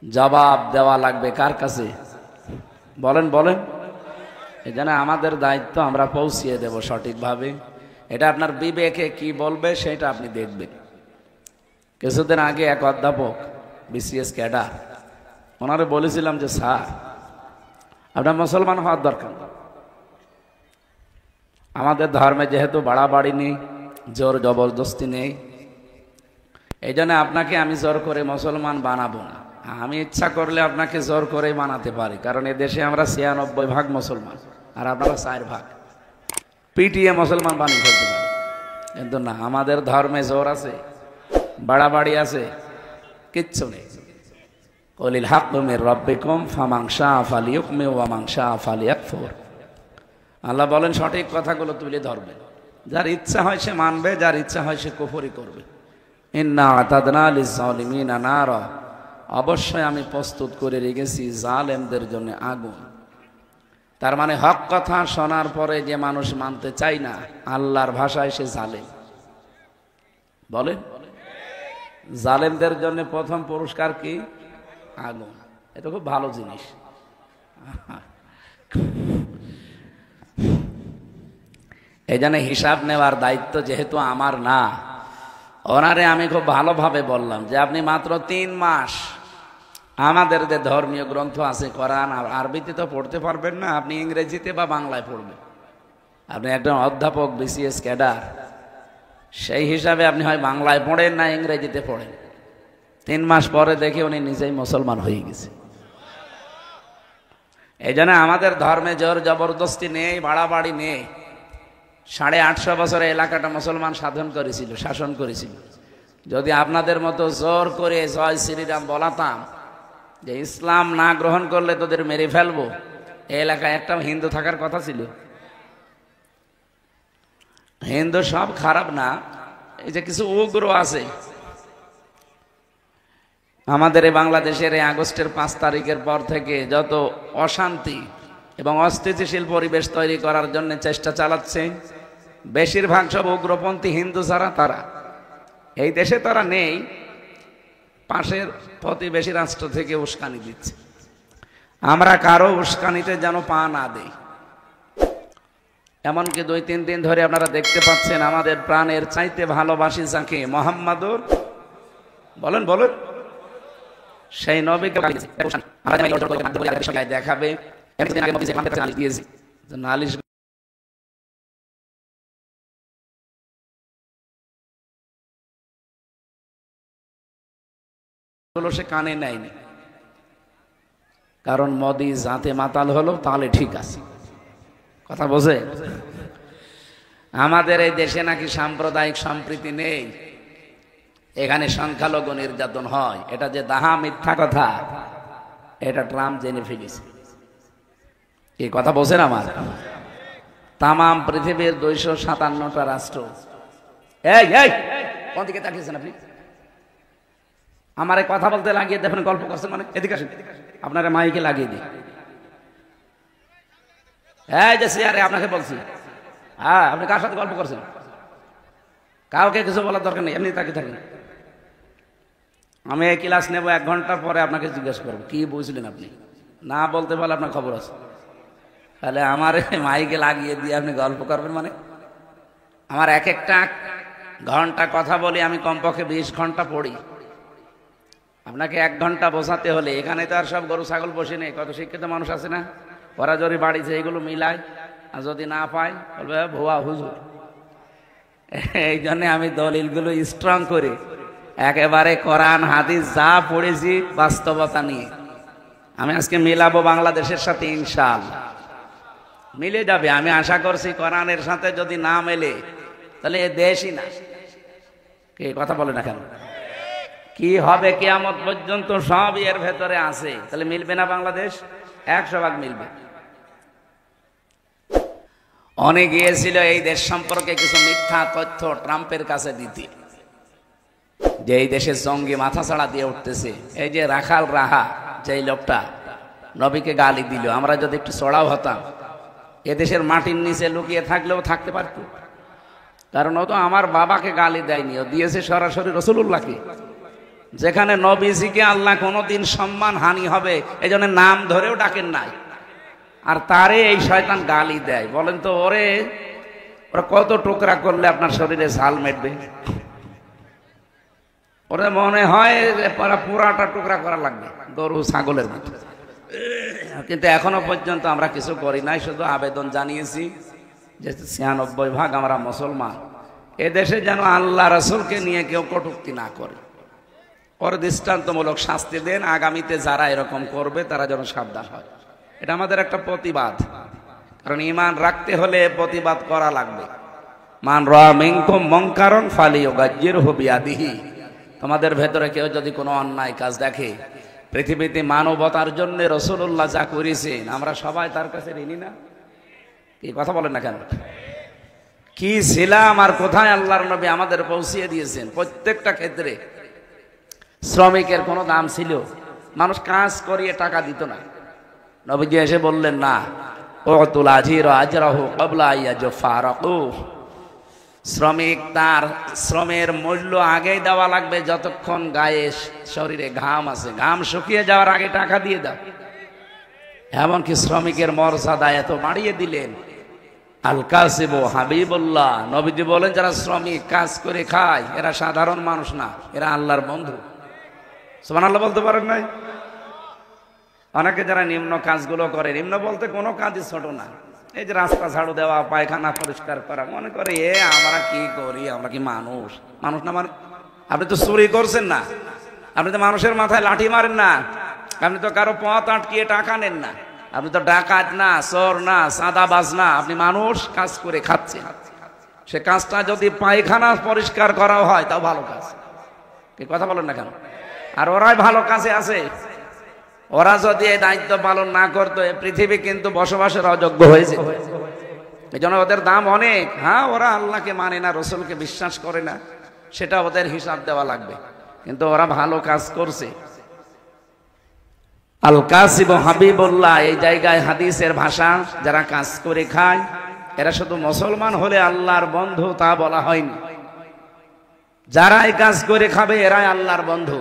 জবাব দেওয়া লাগবে কার কাছে? বলেন বলেন। এই জন্য আমাদের দায়িত্ব আমরা পৌঁছিয়ে দেব সঠিকভাবে। এটা আপনার বিবেকে কি বলবে সেটা আপনি দেখবেন। কিছুদিন আগে এক অধ্যাপক বিসিএস ক্যাডার, ওনারে বলেছিলাম যে স্যার আপনার মুসলমান হওয়ার দরকার, আমাদের ধর্মে যেহেতু বাড়াবাড়ি নেই, জোর জবরদস্তি নেই, এই জন্য আপনাকে আমি জোর করে মুসলমান বানাবো না। আমি ইচ্ছা করলে আপনাকে জোর করে বানাতে পারি, কারণ এ দেশে আমরা 96% মুসলমান আর আপনারা 4%। পিটিএ মুসলমান বানিয়ে ফেলতে পারি, কিন্তু না, আমাদের ধর্মে জোর আছে, বাড়াবাড়ি আছে, কিচ্ছু নেই। কলিল হাক্কু মির রাব্বিকুম ফামান শাআ ফালিউমিন ওয়া মান শাআ ফালিয়াকফুর। আল্লাহ বলেন সঠিক কথাগুলো তুলে ধরবে। যার ইচ্ছা হয় সে মানবে, যার ইচ্ছা হয় সে কুফরি করবে। ইন্না আতাদনা লিজ-জালিমিনা নারা, অবশ্যই আমি প্রস্তুত করে রেখেছি জালেমদের জন্য আগুন। তার মানে হক কথা শোনার পরে যে মানুষ মানতে চায় না, আল্লাহর ভাষায় সে জালেম। বলেন, জালেমদের জন্য প্রথম পুরস্কার কি? আগুন। এটা খুব ভালো জিনিস। এই জন্য হিসাব নেওয়ার দায়িত্ব যেহেতু আমার না, ওনারে আমি খুব ভালোভাবে বললাম যে আপনি মাত্র 3 মাস আমাদের যে ধর্মীয় গ্রন্থ আছে কোরআন, আরবিতে তো পড়তে পারবেন না, আপনি ইংরেজিতে বা বাংলায় পড়বেন। আপনি একজন অধ্যাপক, বিসিএস ক্যাডার, সেই হিসাবে আপনি হয় বাংলায় পড়েন না ইংরেজিতে পড়েন। 3 মাস পরে দেখে উনি নিজেই মুসলমান হয়ে গেছে। এই জন্য আমাদের ধর্মে জোর জবরদস্তি নেই, বাড়াবাড়ি নেই। 850 বছরে এলাকাটা মুসলমান শাসন করেছিল। যদি আপনাদের মতো জোর করে জয় শ্রীরাম বলাতাম, যে ইসলাম না গ্রহণ করলে তোদের মেরে ফেলবো, এই এলাকায় একটা হিন্দু থাকার কথা ছিল? হিন্দু সব খারাপ না, এই যে কিছু উগ্র আছে। আমাদের এই বাংলাদেশের এই আগস্টের 5 তারিখের পর থেকে যত অশান্তি এবং অস্থিতিশীল পরিবেশ তৈরি করার জন্য চেষ্টা চালাচ্ছে, বেশিরভাগ সব উগ্রপন্থী হিন্দু যারা, তারা এই দেশে তারা নেই, পাশের প্রতিবেশী রাষ্ট্র থেকে উস্কানি দিচ্ছে। আমরা কারো উস্কানিতে যেন পা না দেই। এমনকি 2-3 দিন ধরে আপনারা দেখতে পাচ্ছেন আমাদের প্রাণের চাইতে ভালোবাসি যাকে, মোহাম্মদুর, বলেন বলেন, সেই নবীকে দেখাবে। নালিশ সে কানে নেয়নি, কারণ মোদি জাতে মাতাল হলো, তাহলে ঠিক আছে। কথা বোঝে? আমাদের এই দেশে নাকি সাম্প্রদায়িক সম্প্রীতি নেই, এখানে সংখ্যালঘু নির্যাতন হয়। এটা যে দাহা মিথ্যা কথা, এটা ট্রাম্প জেনে ফেলেছে। এই কথা বোঝেন আমার? তাম পৃথিবীর 257টা রাষ্ট্র, এই কোন দিকে তাকিয়েছেন আপনি? আমার কথা বলতে লাগিয়ে দেখেন, গল্প করছেন মানে? এদিকে আসেন, আপনারা মাইকে লাগিয়ে দিই। এই যে সিয়ারে আপনাকে বলছি, হ্যাঁ, আপনি কার সাথে গল্প করছেন? কাউকে কিছু বলার দরকার নেই, এমনি তাকিয়ে থাকেন। আমি এই ক্লাস নেব 1 ঘন্টা পরে, আপনাকে জিজ্ঞেস করবো কি বুঝলেন আপনি। না বলতে পারলে আপনার খবর আছে। তাহলে আমার মাইকে লাগিয়ে দিয়ে আপনি গল্প করবেন মানে? আমার একটা ঘন্টা কথা বলি, আমি কমপক্ষে 20 ঘন্টা পড়ি। আপনাকে 1 ঘন্টা বোঝাতে হলে, এখানে তো আর সব গরু ছাগল বসে নেই, কত শিক্ষিত মানুষ আছে না, ওরা যদি বাড়িতে এগুলো মিলায়, আর যদি না পায় বলবে ভুয়া হুজুর। এই জন্য আমি দলিলগুলো স্ট্রং করে একেবারে কোরআন হাদিস যা পড়েছি বাস্তবতা নিয়ে আমি আজকে মিলাবো বাংলাদেশের সাথে, ইনশাআল্লাহ মিলে যাবে। আমি আশা করছি কোরআনের সাথে যদি না মেলে তাহলে এ দেশই না। কে কথা বলে না কেন? কি হবে কিয়ামত পর্যন্ত সব এর ভেতরে আছে। তাহলে মিলবে না বাংলাদেশ? 100% মিলবে। অনেক গিয়েছিল এই দেশ সম্পর্কে কিছু মিথ্যা তথ্য ট্রাম্পের কাছে দিতে, যে এই দেশে জঙ্গি মাথা ছাড়া দিয়ে উঠতেছে। এই যে রাখাল রাহা, যে লোকটা নবীকে গালি দিল, আমরা যদি একটু চড়াও হতাম, এদেশের মাটির নিচে লুকিয়ে থাকলেও থাকতে পারত। কারণ ও তো আমার বাবাকে গালি দেয়নি, ও দিয়েছে সরাসরি রাসূলুল্লাহকে। যেখানে নবীজিকে আল্লাহ কোনোদিন সম্মান হানি হবে এই জন্য নাম ধরেও ডাকেন নাই, আর তারে এই শয়তান গালি দেয়। বলেন তো ওরা কত টুকরা করলে আপনার শরীরে ঝাল মেটবে? ওরা মনে হয় পুরাটা টুকরা করা লাগবে, গরু ছাগলের মতো। কিন্তু এখনো পর্যন্ত আমরা কিছু করি নাই, শুধু আবেদন জানিয়েছি যে 96% আমরা মুসলমান, এদেশে যেন আল্লাহ রাসূলকে নিয়ে কেউ কটূক্তি না করে। ওর দৃষ্টান্তমূলক শাস্তি দেন, আগামীতে যারা এরকম করবে তারা যেন সাবধান হয়। এটা আমাদের একটা প্রতিবাদ, কারণ ঈমান রাখতে হলে প্রতিবাদ করা লাগবে। মান রাআ মিনকুম মুনকারান ফালিয়ুগায়্যিরহু বিয়াদিহি। তোমাদের ভেতরে কেউ যদি কোনো অন্যায় কাজ দেখে, পৃথিবীতে মানবতার জন্য রাসূলুল্লাহ যা করেছেন আমরা সবাই তার কাছে ঋণী না? কি কথা বলেন না কেন? কি ছিলাম আর কোথায় আল্লাহর নবী আমাদের পৌঁছিয়ে দিয়েছেন। প্রত্যেকটা ক্ষেত্রে শ্রমিকের কোনো দাম ছিল? মানুষ কাজ করিয়ে টাকা দিত না। নবীজি এসে বললেন, না, উতুল আজির আজরাহু ক্বাবলা ইয়াজফারাকু, শ্রমিক তার শ্রমের মূল্য আগেই দেওয়া লাগবে যতক্ষণ গায়ে শরীরে ঘাম আছে, ঘাম শুকিয়ে যাওয়ার আগে টাকা দিয়ে দাও। এমনকি শ্রমিকের মর্যাদা এত বাড়িয়ে দিলেন। আল কাসিব হাবিবুল্লাহ, নবীজি বলেন যারা শ্রমিক কাজ করে খায় এরা সাধারণ মানুষ না, এরা আল্লাহর বন্ধু। সুবহানাল্লাহ বলতে পারেন নাই? অনেকে যারা নিম্ন কাজগুলো করে, নিম্ন বলতে কোনো কাজই ছোট না, এই যে রাস্তা ঝাড়ু দেওয়া, পায়খানা পরিষ্কার করা, মনে করে আমরা কি করি, আমরা কি মানুষ? মানুষ না মানে? আপনি তো চুরি করছেন না, আপনি তো মানুষের মাথায় লাঠি মারেন না, আপনি তো কারো পথ আটকিয়ে টাকা নেন না, আপনি তো ডাকাত না, চোর না, চাঁদাবাজ না, আপনি মানুষ কাজ করে খাচ্ছেন। সে কাজটা যদি পায়খানা পরিষ্কার করা হয় তাও ভালো কাজ। কি কথা বলেন না কেন? আর ওরাই ভালো কাজে আছে। ওরা যদি এই দায়িত্ব পালন না করতো পৃথিবী কিন্তু বসবাসের অযোগ্য হয়েছে। এই জন্য ওদের দাম অনেক। হ্যাঁ, ওরা আল্লাহকে মানে না, রসুলকে বিশ্বাস করে না, সেটা ওদের হিসাব দেওয়া লাগবে, কিন্তু ওরা ভালো কাজ করছে। আল কাসিব হাবিবুল্লাহ, এই জায়গায় হাদিসের ভাষা যারা কাজ করে খায় এরা শুধু মুসলমান হলে আল্লাহর বন্ধু তা বলা হয়নি। যারা এই কাজ করে খাবে এরাই আল্লাহর বন্ধু।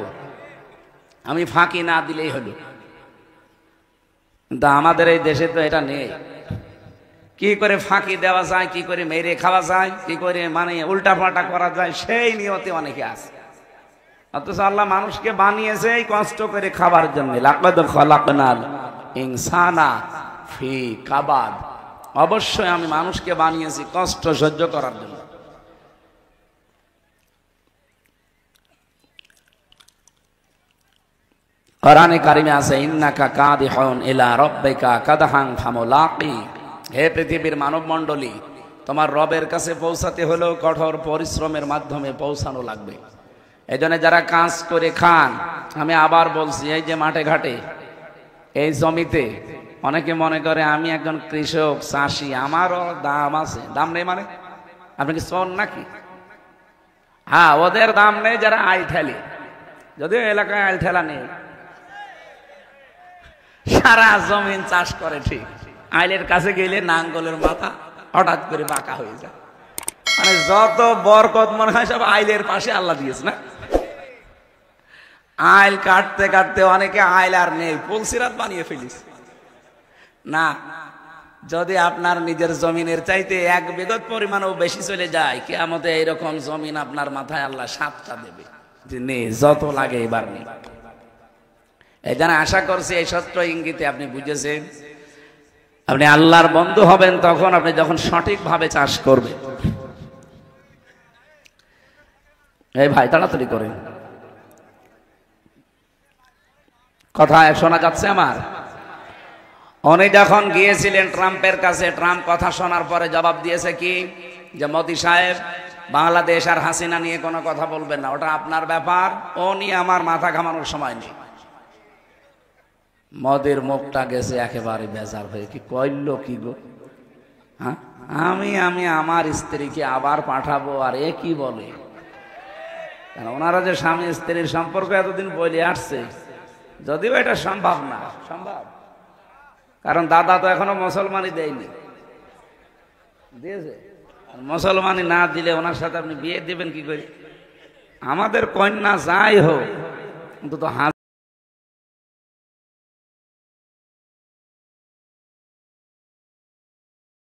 আমি ফাঁকি না দিলেই হলো, কিন্তু আমাদের এই দেশে তো এটা নেই। কি করে ফাঁকি দেওয়া যায়, কি করে মেরে খাওয়া যায়, কি করে মানে উল্টা পাল্টা করা যায়, সেই নিয়তে অনেকে আছে। অথচ আল্লাহ মানুষকে বানিয়েছে এই কষ্ট করে খাবার জন্য। লাকাদ খালাকনাল ইনসানা ফি কাবাদ, অবশ্যই আমি মানুষকে বানিয়েছি কষ্ট সহ্য করার জন্য। কোরআনে কারিমে আছে, ইন্নাকা কাদিহুন ইলা রাব্বিকা কাদহান ফামুলাকি, হে পৃথিবীর মানব মণ্ডলী, তোমার রবের কাছে পৌঁছাতে হলেও কঠোর পরিশ্রমের মাধ্যমে পৌঁছানো লাগবে। এই জন্য যারা কাজ করে খান, আমি আবার বলছি, এই যে মাঠে ঘাটে, এই জমিতে, অনেকে মনে করে আমি একজন কৃষক চাষি, আমারও দাম আছে। দাম নেই মানে? আপনি কি শোন নাকি? হ্যাঁ, ওদের দাম নেই যারা আইল ঠেলে, যদিও এলাকায় আইল ঠেলা নেই, সারা জমিন চাষ করে ঠিক, আইলের কাছে গেলে নাঙ্গলের মাথা হঠাৎ করে বাঁকা হয়ে যায়। মানে যত বরকত মনে হয় সব আইলের পাশে আল্লাহ দিয়েছে না। আইল কাটতে কাটতে অনেকে আইল আর নেই, পুলসিরাত বানিয়ে ফেলিস না। যদি আপনার নিজের জমিনের চাইতে 1 বিঘত পরিমাণও বেশি চলে যায়, কিয়ামতে এইরকম জমিন আপনার মাথায় আল্লাহ 7টা দেবে যে নে, যত লাগে এবার নে। এই জন্য আশা করছি এই সত্য ইঙ্গিতে আপনি বুঝেছেন। আপনি আল্লাহর বন্ধু হবেন তখন আপনি যখন সঠিকভাবে চাষ করবেন। এই ভাই তাড়াতাড়ি করেন, কথা শোনা যাচ্ছে আমার? উনি যখন গিয়েছিলেন ট্রাম্পের কাছে, ট্রাম্প কথা শোনার পরে জবাব দিয়েছে কি, যে মোদি সাহেব বাংলাদেশ আর হাসিনা নিয়ে কোনো কথা বলবেন না, ওটা আপনার ব্যাপার, ও নিয়ে আমার মাথা ঘামানোর সময় নেই। মোদির মুখটা গেছে একেবারে বেজার হয়ে, কি কইল কি গো, হ্যাঁ আমি আমার স্ত্রীকে আবার পাঠাবো, আর এ কি বলে? ওনারা যে স্বামী স্ত্রীর সম্পর্ক এতদিন বলে আসছে, যদিও এটা সম্ভব না, সম্ভব, কারণ দাদা তো এখনো মুসলমানই দেয়নি, দিয়েছে? মুসলমানই না দিলে ওনার সাথে আপনি বিয়ে দিবেন কি করে? আমাদের কন্যা যাই হোক, কিন্তু তো